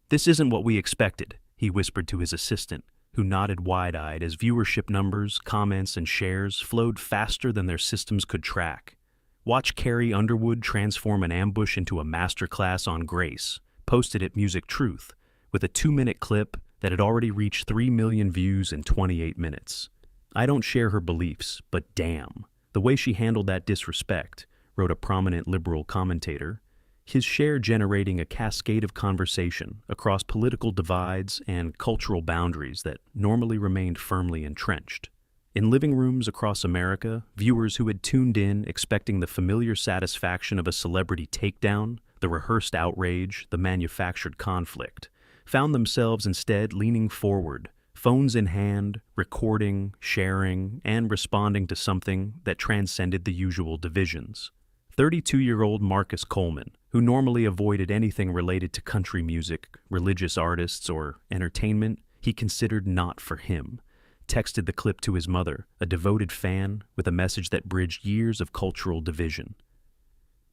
"This isn't what we expected," he whispered to his assistant, who nodded wide-eyed as viewership numbers, comments, and shares flowed faster than their systems could track. Watch Carrie Underwood transform an ambush into a masterclass on grace, posted at Music Truth, with a 2-minute clip that had already reached 3 million views in 28 minutes. "I don't share her beliefs, but damn, the way she handled that disrespect," wrote a prominent liberal commentator, his share generating a cascade of conversation across political divides and cultural boundaries that normally remained firmly entrenched. In living rooms across America, viewers who had tuned in expecting the familiar satisfaction of a celebrity takedown, the rehearsed outrage, the manufactured conflict, found themselves instead leaning forward, phones in hand, recording, sharing, and responding to something that transcended the usual divisions. 32-year-old Marcus Coleman, who normally avoided anything related to country music, religious artists, or entertainment he considered not for him, texted the clip to his mother, a devoted fan, with a message that bridged years of cultural division.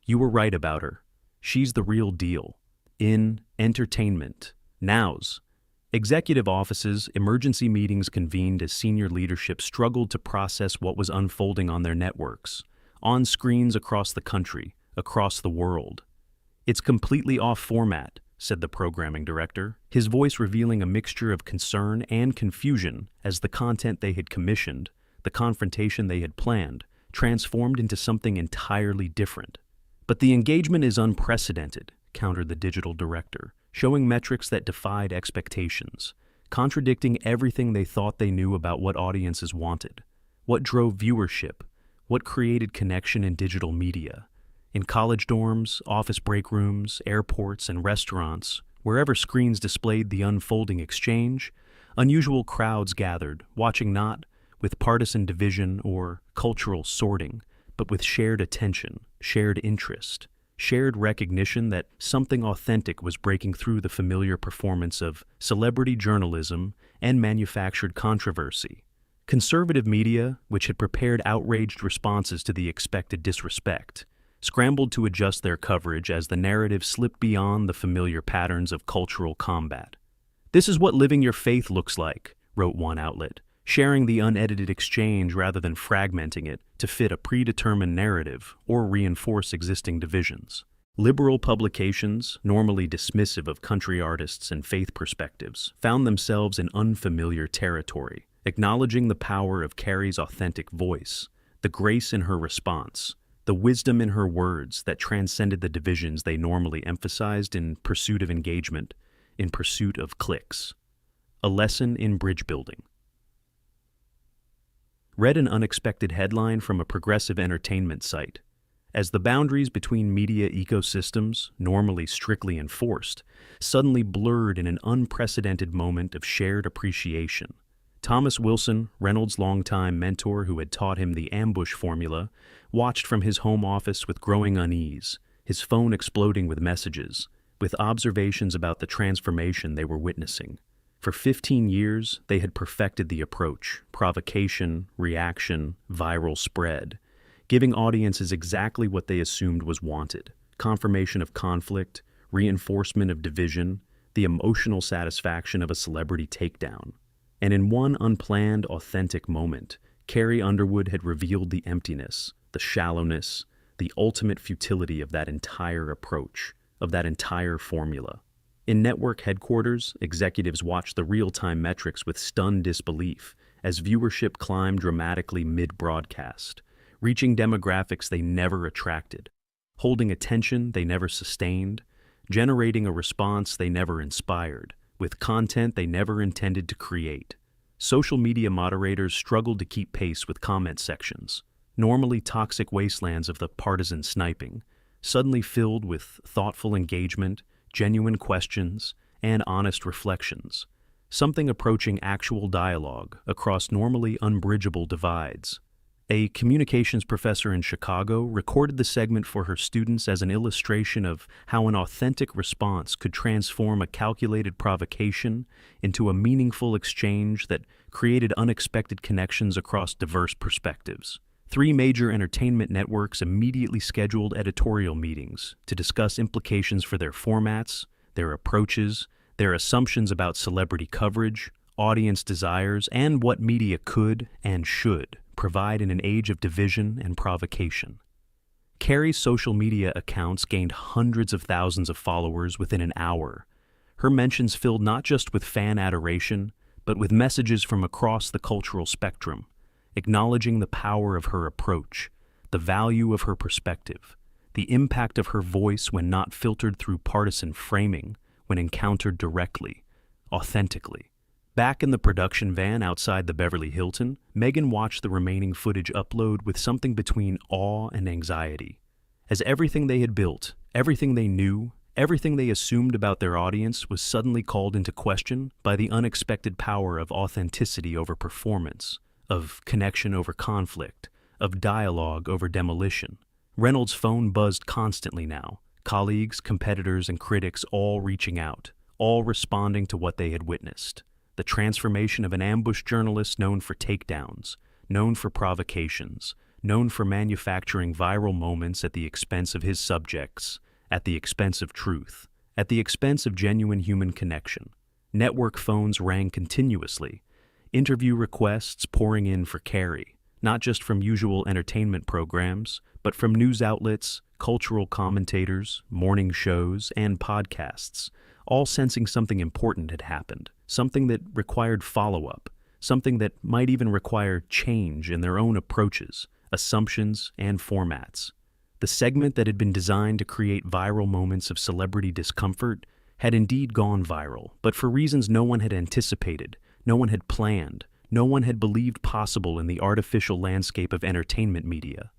"You were right about her. She's the real deal. In entertainment. Nows." Executive offices, emergency meetings convened as senior leadership struggled to process what was unfolding on their networks, on screens across the country, across the world. "It's completely off format," said the programming director, his voice revealing a mixture of concern and confusion as the content they had commissioned, the confrontation they had planned, transformed into something entirely different. "But the engagement is unprecedented," countered the digital director, showing metrics that defied expectations, contradicting everything they thought they knew about what audiences wanted, what drove viewership, what created connection in digital media. In college dorms, office break rooms, airports, and restaurants, wherever screens displayed the unfolding exchange, unusual crowds gathered, watching not with partisan division or cultural sorting, but with shared attention, shared interest, shared recognition that something authentic was breaking through the familiar performance of celebrity journalism and manufactured controversy. Conservative media, which had prepared outraged responses to the expected disrespect, scrambled to adjust their coverage as the narrative slipped beyond the familiar patterns of cultural combat. "This is what living your faith looks like," wrote one outlet, sharing the unedited exchange rather than fragmenting it to fit a predetermined narrative or reinforce existing divisions. Liberal publications, normally dismissive of country artists and faith perspectives, found themselves in unfamiliar territory, acknowledging the power of Carrie's authentic voice, the grace in her response, the wisdom in her words that transcended the divisions they normally emphasized in pursuit of engagement, in pursuit of clicks. A lesson in bridge building. Read an unexpected headline from a progressive entertainment site. As the boundaries between media ecosystems, normally strictly enforced, suddenly blurred in an unprecedented moment of shared appreciation. Thomas Wilson, Reynolds' longtime mentor who had taught him the ambush formula, watched from his home office with growing unease, his phone exploding with messages, with observations about the transformation they were witnessing. For 15 years, they had perfected the approach: provocation, reaction, viral spread, giving audiences exactly what they assumed was wanted: confirmation of conflict, reinforcement of division, the emotional satisfaction of a celebrity takedown. And in one unplanned, authentic moment, Carrie Underwood had revealed the emptiness, the shallowness, the ultimate futility of that entire approach, of that entire formula. In network headquarters, executives watched the real-time metrics with stunned disbelief as viewership climbed dramatically mid-broadcast, reaching demographics they never attracted, holding attention they never sustained, generating a response they never inspired, with content they never intended to create. Social media moderators struggled to keep pace with comment sections, normally toxic wastelands of the partisan sniping, suddenly filled with thoughtful engagement, genuine questions, and honest reflections, something approaching actual dialogue across normally unbridgeable divides. A communications professor in Chicago recorded the segment for her students as an illustration of how an authentic response could transform a calculated provocation into a meaningful exchange that created unexpected connections across diverse perspectives. 3 major entertainment networks immediately scheduled editorial meetings to discuss implications for their formats, their approaches, their assumptions about celebrity coverage, audience desires, and what media could and should provide in an age of division and provocation. Carrie's social media accounts gained hundreds of thousands of followers within an hour. Her mentions filled not just with fan adoration, but with messages from across the cultural spectrum, acknowledging the power of her approach, the value of her perspective, the impact of her voice when not filtered through partisan framing, when encountered directly, authentically. Back in the production van outside the Beverly Hilton, Megan watched the remaining footage upload with something between awe and anxiety. As everything they had built, everything they knew, everything they assumed about their audience was suddenly called into question by the unexpected power of authenticity over performance, of connection over conflict, of dialogue over demolition. Reynolds' phone buzzed constantly now, colleagues, competitors, and critics all reaching out, all responding to what they had witnessed. The transformation of an ambush journalist known for takedowns, known for provocations, known for manufacturing viral moments at the expense of his subjects, at the expense of truth, at the expense of genuine human connection. Network phones rang continuously, interview requests pouring in for Carrie, not just from usual entertainment programs, but from news outlets, cultural commentators, morning shows, and podcasts, all sensing something important had happened, something that required follow-up, something that might even require change in their own approaches, assumptions, and formats. The segment that had been designed to create viral moments of celebrity discomfort had indeed gone viral, but for reasons no one had anticipated, no one had planned, no one had believed possible in the artificial landscape of entertainment media.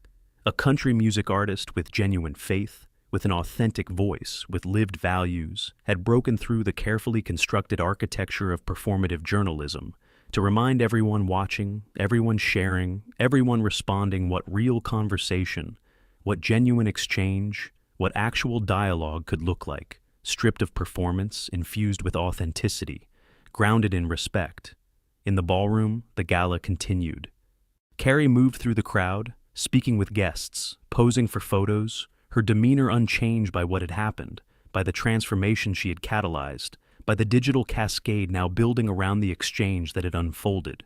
A country music artist with genuine faith, with an authentic voice, with lived values, had broken through the carefully constructed architecture of performative journalism to remind everyone watching, everyone sharing, everyone responding what real conversation, what genuine exchange, what actual dialogue could look like, stripped of performance, infused with authenticity, grounded in respect. In the ballroom, the gala continued. Carrie moved through the crowd, speaking with guests, posing for photos, her demeanor unchanged by what had happened, by the transformation she had catalyzed, by the digital cascade now building around the exchange that had unfolded.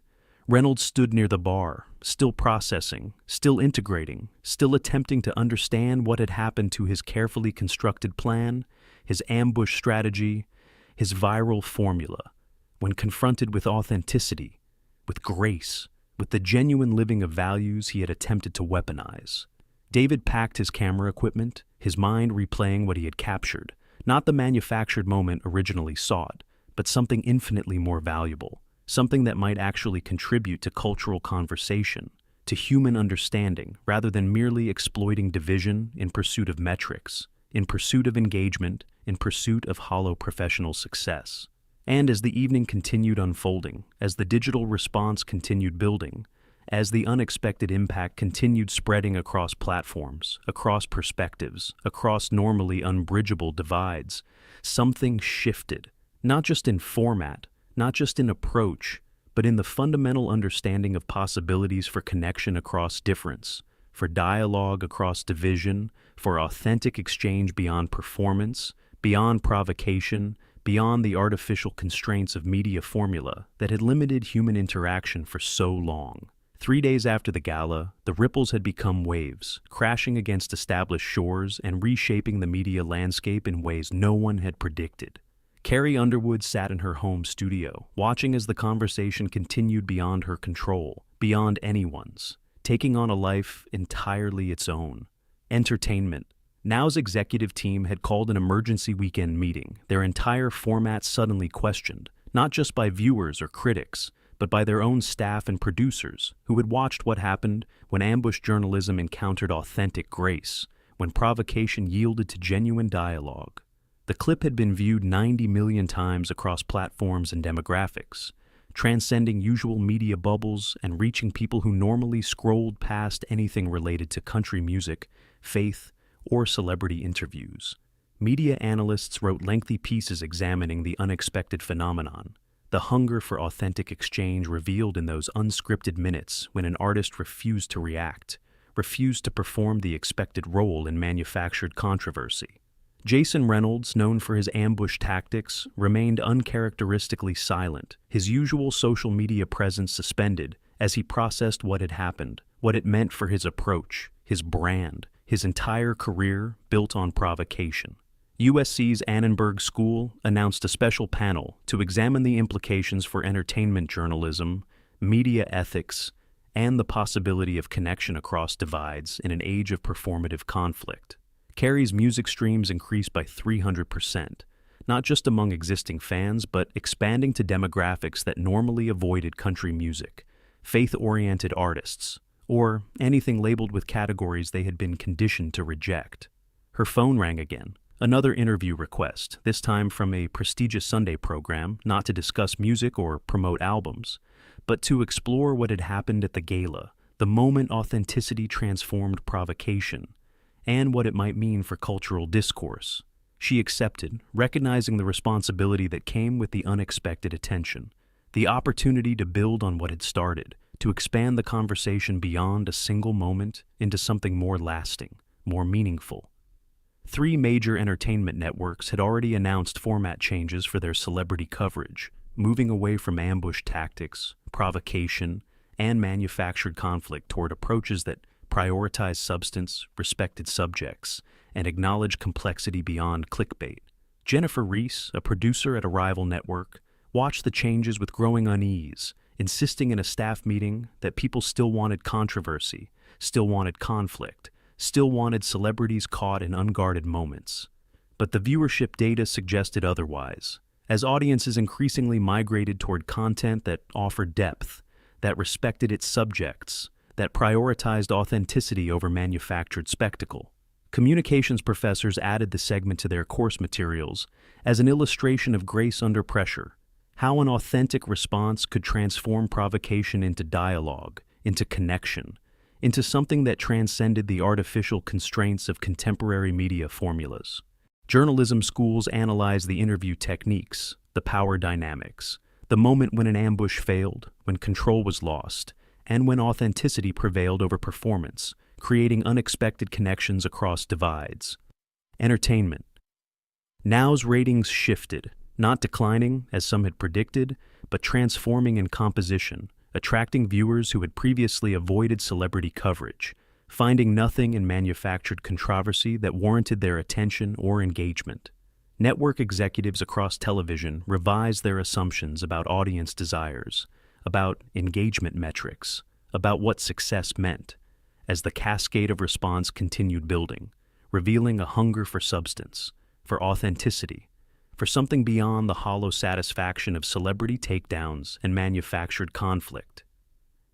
Reynolds stood near the bar, still processing, still integrating, still attempting to understand what had happened to his carefully constructed plan, his ambush strategy, his viral formula. When confronted with authenticity, with grace, with the genuine living of values he had attempted to weaponize. David packed his camera equipment, his mind replaying what he had captured, not the manufactured moment originally sought, but something infinitely more valuable, something that might actually contribute to cultural conversation, to human understanding, rather than merely exploiting division in pursuit of metrics, in pursuit of engagement, in pursuit of hollow professional success. And as the evening continued unfolding, as the digital response continued building, as the unexpected impact continued spreading across platforms, across perspectives, across normally unbridgeable divides, something shifted, not just in format, not just in approach, but in the fundamental understanding of possibilities for connection across difference, for dialogue across division, for authentic exchange beyond performance, beyond provocation, beyond the artificial constraints of media formula that had limited human interaction for so long. 3 days after the gala, the ripples had become waves, crashing against established shores and reshaping the media landscape in ways no one had predicted. Carrie Underwood sat in her home studio, watching as the conversation continued beyond her control, beyond anyone's, taking on a life entirely its own. Entertainment. Now's executive team had called an emergency weekend meeting, their entire format suddenly questioned, not just by viewers or critics, but by their own staff and producers, who had watched what happened when ambush journalism encountered authentic grace, when provocation yielded to genuine dialogue. The clip had been viewed 90 million times across platforms and demographics, transcending usual media bubbles and reaching people who normally scrolled past anything related to country music, faith, or celebrity interviews. Media analysts wrote lengthy pieces examining the unexpected phenomenon, the hunger for authentic exchange revealed in those unscripted minutes when an artist refused to react, refused to perform the expected role in manufactured controversy. Jason Reynolds, known for his ambush tactics, remained uncharacteristically silent, his usual social media presence suspended as he processed what had happened, what it meant for his approach, his brand, his entire career built on provocation. USC's Annenberg School announced a special panel to examine the implications for entertainment journalism, media ethics, and the possibility of connection across divides in an age of performative conflict. Carrie's music streams increased by 300%, not just among existing fans, but expanding to demographics that normally avoided country music, faith-oriented artists, or anything labeled with categories they had been conditioned to reject. Her phone rang again. Another interview request, this time from a prestigious Sunday program, not to discuss music or promote albums, but to explore what had happened at the gala, the moment authenticity transformed provocation, and what it might mean for cultural discourse. She accepted, recognizing the responsibility that came with the unexpected attention, the opportunity to build on what had started, to expand the conversation beyond a single moment into something more lasting, more meaningful. 3 major entertainment networks had already announced format changes for their celebrity coverage, moving away from ambush tactics, provocation, and manufactured conflict toward approaches that prioritize substance, respected subjects, and acknowledge complexity beyond clickbait. Jennifer Reese, a producer at a rival network, watched the changes with growing unease, insisting in a staff meeting that people still wanted controversy, still wanted conflict, still wanted celebrities caught in unguarded moments. But the viewership data suggested otherwise, as audiences increasingly migrated toward content that offered depth, that respected its subjects, that prioritized authenticity over manufactured spectacle. Communications professors added the segment to their course materials as an illustration of grace under pressure, how an authentic response could transform provocation into dialogue, into connection, into something that transcended the artificial constraints of contemporary media formulas. Journalism schools analyze the interview techniques, the power dynamics, the moment when an ambush failed, when control was lost, and when authenticity prevailed over performance, creating unexpected connections across divides. Entertainment. Now's ratings shifted, not declining, as some had predicted, but transforming in composition, attracting viewers who had previously avoided celebrity coverage, finding nothing in manufactured controversy that warranted their attention or engagement. Network executives across television revised their assumptions about audience desires, about engagement metrics, about what success meant, as the cascade of response continued building, revealing a hunger for substance, for authenticity, for something beyond the hollow satisfaction of celebrity takedowns and manufactured conflict.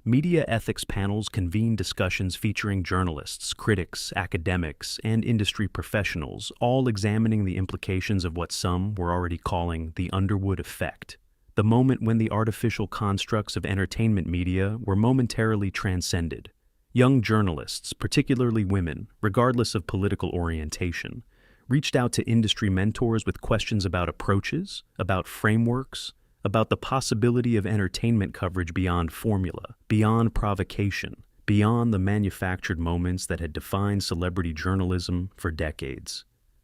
Media ethics panels convened discussions featuring journalists, critics, academics, and industry professionals, all examining the implications of what some were already calling the Underwood effect, the moment when the artificial constructs of entertainment media were momentarily transcended. Young journalists, particularly women, regardless of political orientation, reached out to industry mentors with questions about approaches, about frameworks, about the possibility of entertainment coverage beyond formula, beyond provocation, beyond the manufactured moments that had defined celebrity journalism for decades.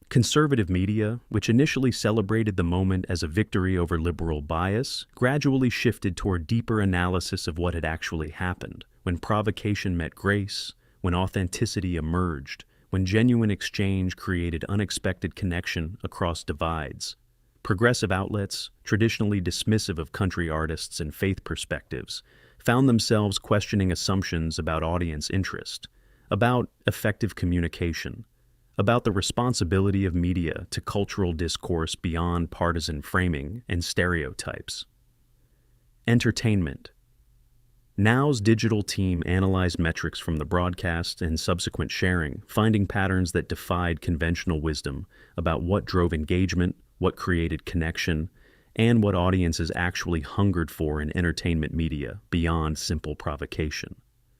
Conservative media, which initially celebrated the moment as a victory over liberal bias, gradually shifted toward deeper analysis of what had actually happened, when provocation met grace, when authenticity emerged, when genuine exchange created unexpected connection across divides. Progressive outlets, traditionally dismissive of country artists and faith perspectives, found themselves questioning assumptions about audience interest, about effective communication, about the responsibility of media to cultural discourse beyond partisan framing and stereotypes. Entertainment. Now's digital team analyzed metrics from the broadcast and subsequent sharing, finding patterns that defied conventional wisdom about what drove engagement, what created connection, and what audiences actually hungered for in entertainment media beyond simple provocation.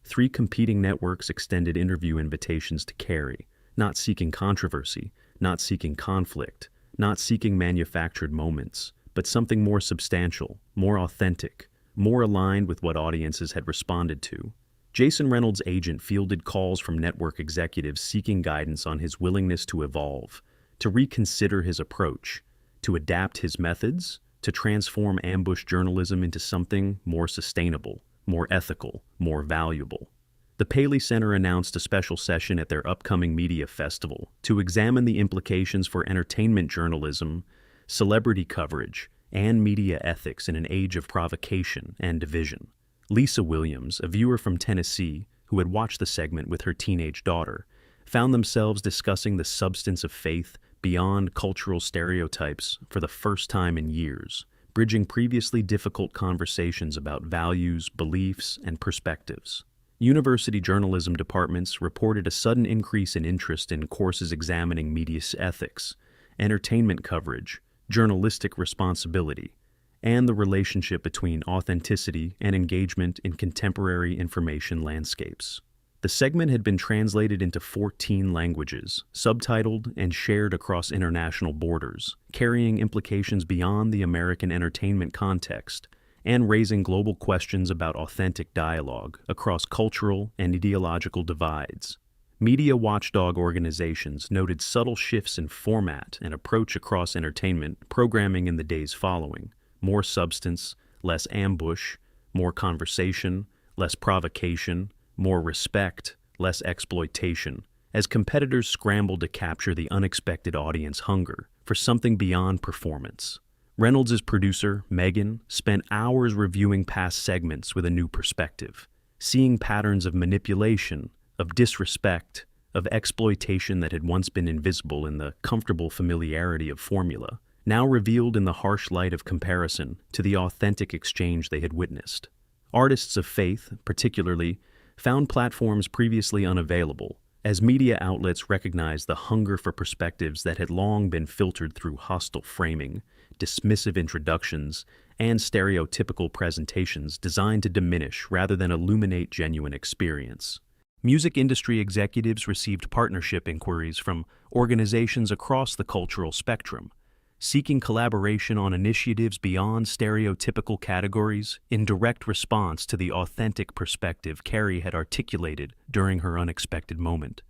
3 competing networks extended interview invitations to Carrie, not seeking controversy, not seeking conflict, not seeking manufactured moments, but something more substantial, more authentic, more aligned with what audiences had responded to. Jason Reynolds' agent fielded calls from network executives seeking guidance on his willingness to evolve, to reconsider his approach, to adapt his methods, to transform ambush journalism into something more sustainable, more ethical, more valuable. The Paley Center announced a special session at their upcoming media festival to examine the implications for entertainment journalism, celebrity coverage, and media ethics in an age of provocation and division. Lisa Williams, a viewer from Tennessee who had watched the segment with her teenage daughter, found themselves discussing the substance of faith beyond cultural stereotypes for the first time in years, bridging previously difficult conversations about values, beliefs, and perspectives. University journalism departments reported a sudden increase in interest in courses examining media ethics, entertainment coverage, journalistic responsibility, and the relationship between authenticity and engagement in contemporary information landscapes. The segment had been translated into 14 languages, subtitled and shared across international borders, carrying implications beyond the American entertainment context, and raising global questions about authentic dialogue across cultural and ideological divides. Media watchdog organizations noted subtle shifts in format and approach across entertainment programming in the days following: more substance, less ambush, more conversation, less provocation, more respect, less exploitation, as competitors scrambled to capture the unexpected audience hunger for something beyond performance. Reynolds' producer, Megan, spent hours reviewing past segments with a new perspective, seeing patterns of manipulation, of disrespect, of exploitation that had once been invisible in the comfortable familiarity of formula, now revealed in the harsh light of comparison to the authentic exchange they had witnessed. Artists of faith, particularly, found platforms previously unavailable, as media outlets recognized the hunger for perspectives that had long been filtered through hostile framing, dismissive introductions, and stereotypical presentations designed to diminish rather than illuminate genuine experience. Music industry executives received partnership inquiries from organizations across the cultural spectrum, seeking collaboration on initiatives beyond stereotypical categories in direct response to the authentic perspective Carrie had articulated during her unexpected moment.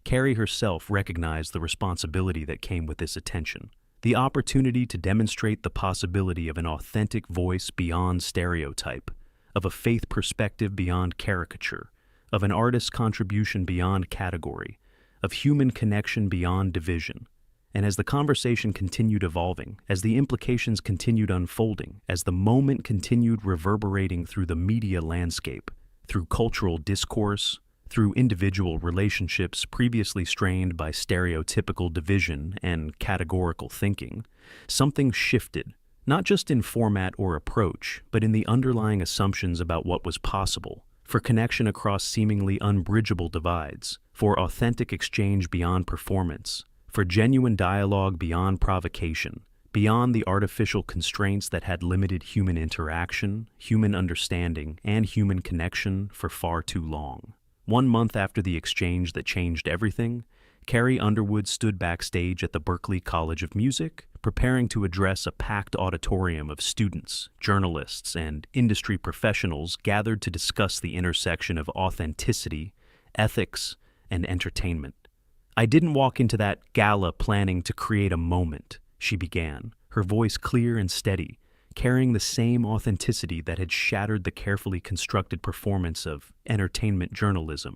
Carrie herself recognized the responsibility that came with this attention, the opportunity to demonstrate the possibility of an authentic voice beyond stereotype, of a faith perspective beyond caricature, of an artist's contribution beyond category, of human connection beyond division. And as the conversation continued evolving, as the implications continued unfolding, as the moment continued reverberating through the media landscape, through cultural discourse, through individual relationships previously strained by stereotypical division and categorical thinking, something shifted, not just in format or approach, but in the underlying assumptions about what was possible, for connection across seemingly unbridgeable divides, for authentic exchange beyond performance, for genuine dialogue beyond provocation, beyond the artificial constraints that had limited human interaction, human understanding, and human connection for far too long. 1 month after the exchange that changed everything, Carrie Underwood stood backstage at the Berklee College of Music, preparing to address a packed auditorium of students, journalists, and industry professionals gathered to discuss the intersection of authenticity, ethics, and entertainment. "I didn't walk into that gala planning to create a moment," she began, her voice clear and steady, carrying the same authenticity that had shattered the carefully constructed performance of entertainment journalism.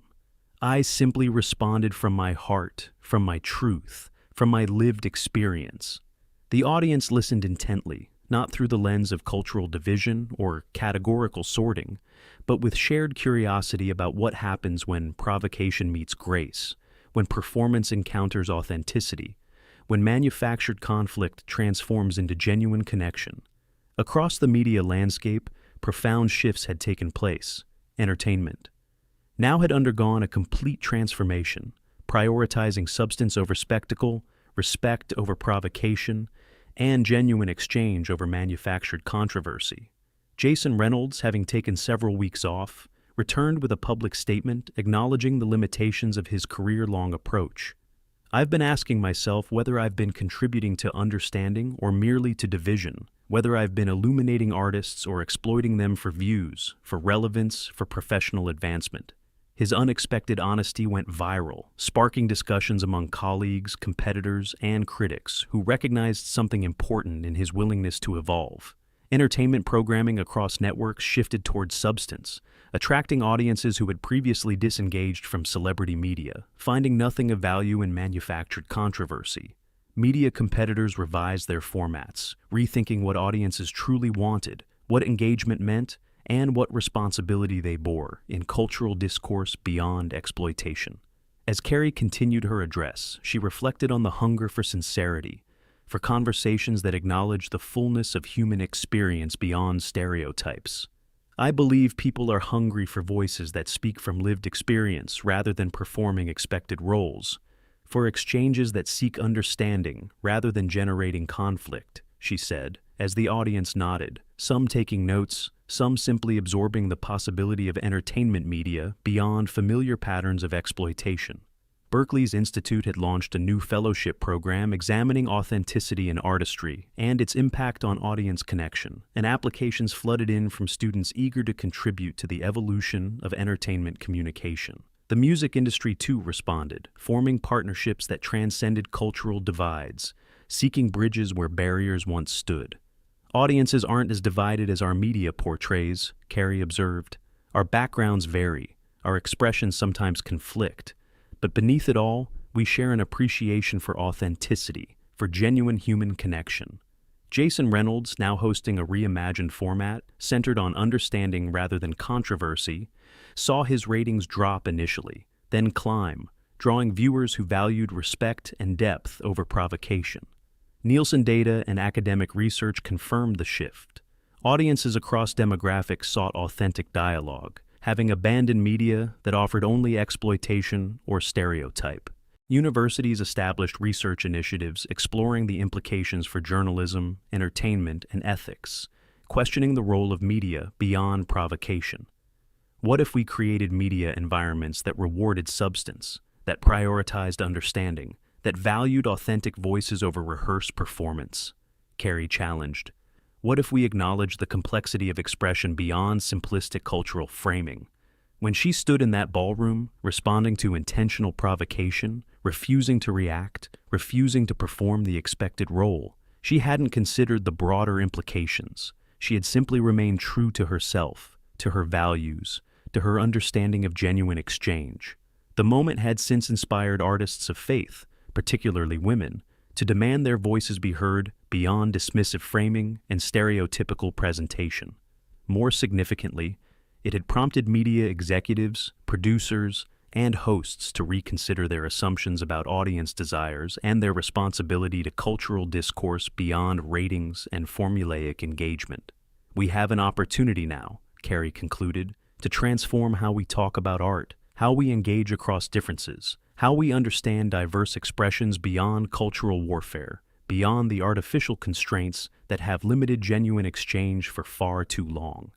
"I simply responded from my heart, from my truth, from my lived experience." The audience listened intently, not through the lens of cultural division or categorical sorting, but with shared curiosity about what happens when provocation meets grace, when performance encounters authenticity, when manufactured conflict transforms into genuine connection. Across the media landscape, profound shifts had taken place. Entertainment now had undergone a complete transformation, prioritizing substance over spectacle, respect over provocation, and genuine exchange over manufactured controversy. Jason Reynolds, having taken several weeks off, returned with a public statement acknowledging the limitations of his career-long approach. "I've been asking myself whether I've been contributing to understanding or merely to division, whether I've been illuminating artists or exploiting them for views, for relevance, for professional advancement." His unexpected honesty went viral, sparking discussions among colleagues, competitors, and critics who recognized something important in his willingness to evolve. Entertainment programming across networks shifted towards substance, attracting audiences who had previously disengaged from celebrity media, finding nothing of value in manufactured controversy. Media competitors revised their formats, rethinking what audiences truly wanted, what engagement meant, and what responsibility they bore in cultural discourse beyond exploitation. As Carrie continued her address, she reflected on the hunger for sincerity, for conversations that acknowledge the fullness of human experience beyond stereotypes. "I believe people are hungry for voices that speak from lived experience rather than performing expected roles, for exchanges that seek understanding rather than generating conflict," she said, as the audience nodded, some taking notes, some simply absorbing the possibility of entertainment media beyond familiar patterns of exploitation. Berklee's Institute had launched a new fellowship program examining authenticity in artistry and its impact on audience connection, and applications flooded in from students eager to contribute to the evolution of entertainment communication. The music industry too responded, forming partnerships that transcended cultural divides, seeking bridges where barriers once stood. "Audiences aren't as divided as our media portrays," Carrie observed. "Our backgrounds vary, our expressions sometimes conflict, but beneath it all, we share an appreciation for authenticity, for genuine human connection." Jason Reynolds, now hosting a reimagined format centered on understanding rather than controversy, saw his ratings drop initially, then climb, drawing viewers who valued respect and depth over provocation. Nielsen data and academic research confirmed the shift. Audiences across demographics sought authentic dialogue, having abandoned media that offered only exploitation or stereotype. Universities established research initiatives exploring the implications for journalism, entertainment, and ethics, questioning the role of media beyond provocation. What if we created media environments that rewarded substance, that prioritized understanding, that valued authentic voices over rehearsed performance? Carrie challenged. What if we acknowledged the complexity of expression beyond simplistic cultural framing? When she stood in that ballroom, responding to intentional provocation, refusing to react, refusing to perform the expected role, she hadn't considered the broader implications. She had simply remained true to herself, to her values, to her understanding of genuine exchange. The moment had since inspired artists of faith, particularly women, to demand their voices be heard beyond dismissive framing and stereotypical presentation. More significantly, it had prompted media executives, producers, and hosts to reconsider their assumptions about audience desires and their responsibility to cultural discourse beyond ratings and formulaic engagement. We have an opportunity now, Carrie concluded, to transform how we talk about art, how we engage across differences, how we understand diverse expressions beyond cultural warfare, beyond the artificial constraints that have limited genuine exchange for far too long.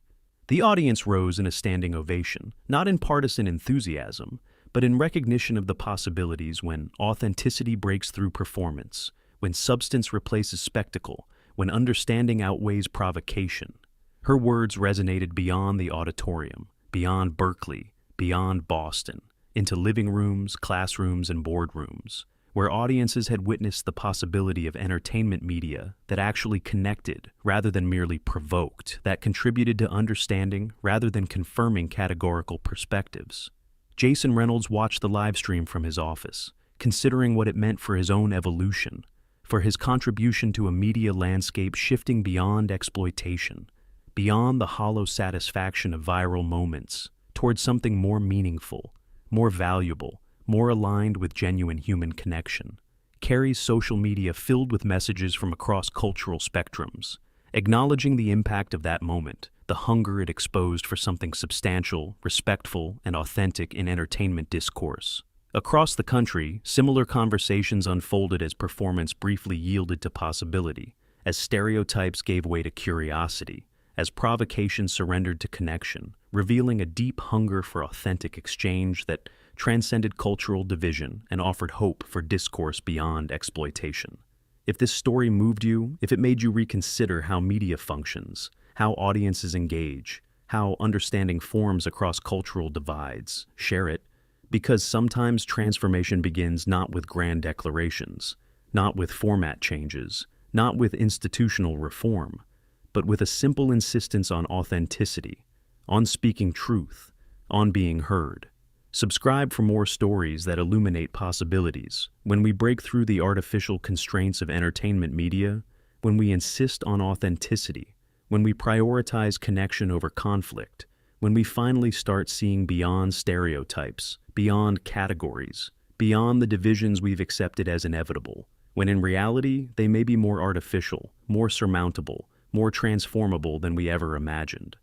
The audience rose in a standing ovation, not in partisan enthusiasm, but in recognition of the possibilities when authenticity breaks through performance, when substance replaces spectacle, when understanding outweighs provocation. Her words resonated beyond the auditorium, beyond Berkeley, beyond Boston, into living rooms, classrooms, and boardrooms, where audiences had witnessed the possibility of entertainment media that actually connected rather than merely provoked, that contributed to understanding rather than confirming categorical perspectives. Jason Reynolds watched the live stream from his office, considering what it meant for his own evolution, for his contribution to a media landscape shifting beyond exploitation, beyond the hollow satisfaction of viral moments, towards something more meaningful, more valuable, more aligned with genuine human connection. Carrie's social media filled with messages from across cultural spectrums, acknowledging the impact of that moment, the hunger it exposed for something substantial, respectful, and authentic in entertainment discourse. Across the country, similar conversations unfolded as performance briefly yielded to possibility, as stereotypes gave way to curiosity, as provocation surrendered to connection, revealing a deep hunger for authentic exchange that transcended cultural division and offered hope for discourse beyond exploitation. If this story moved you, if it made you reconsider how media functions, how audiences engage, how understanding forms across cultural divides, share it, because sometimes transformation begins not with grand declarations, not with format changes, not with institutional reform, but with a simple insistence on authenticity, on speaking truth, on being heard. Subscribe for more stories that illuminate possibilities. When we break through the artificial constraints of entertainment media, when we insist on authenticity, when we prioritize connection over conflict, when we finally start seeing beyond stereotypes, beyond categories, beyond the divisions we've accepted as inevitable, when in reality they may be more artificial, more surmountable, more transformable than we ever imagined.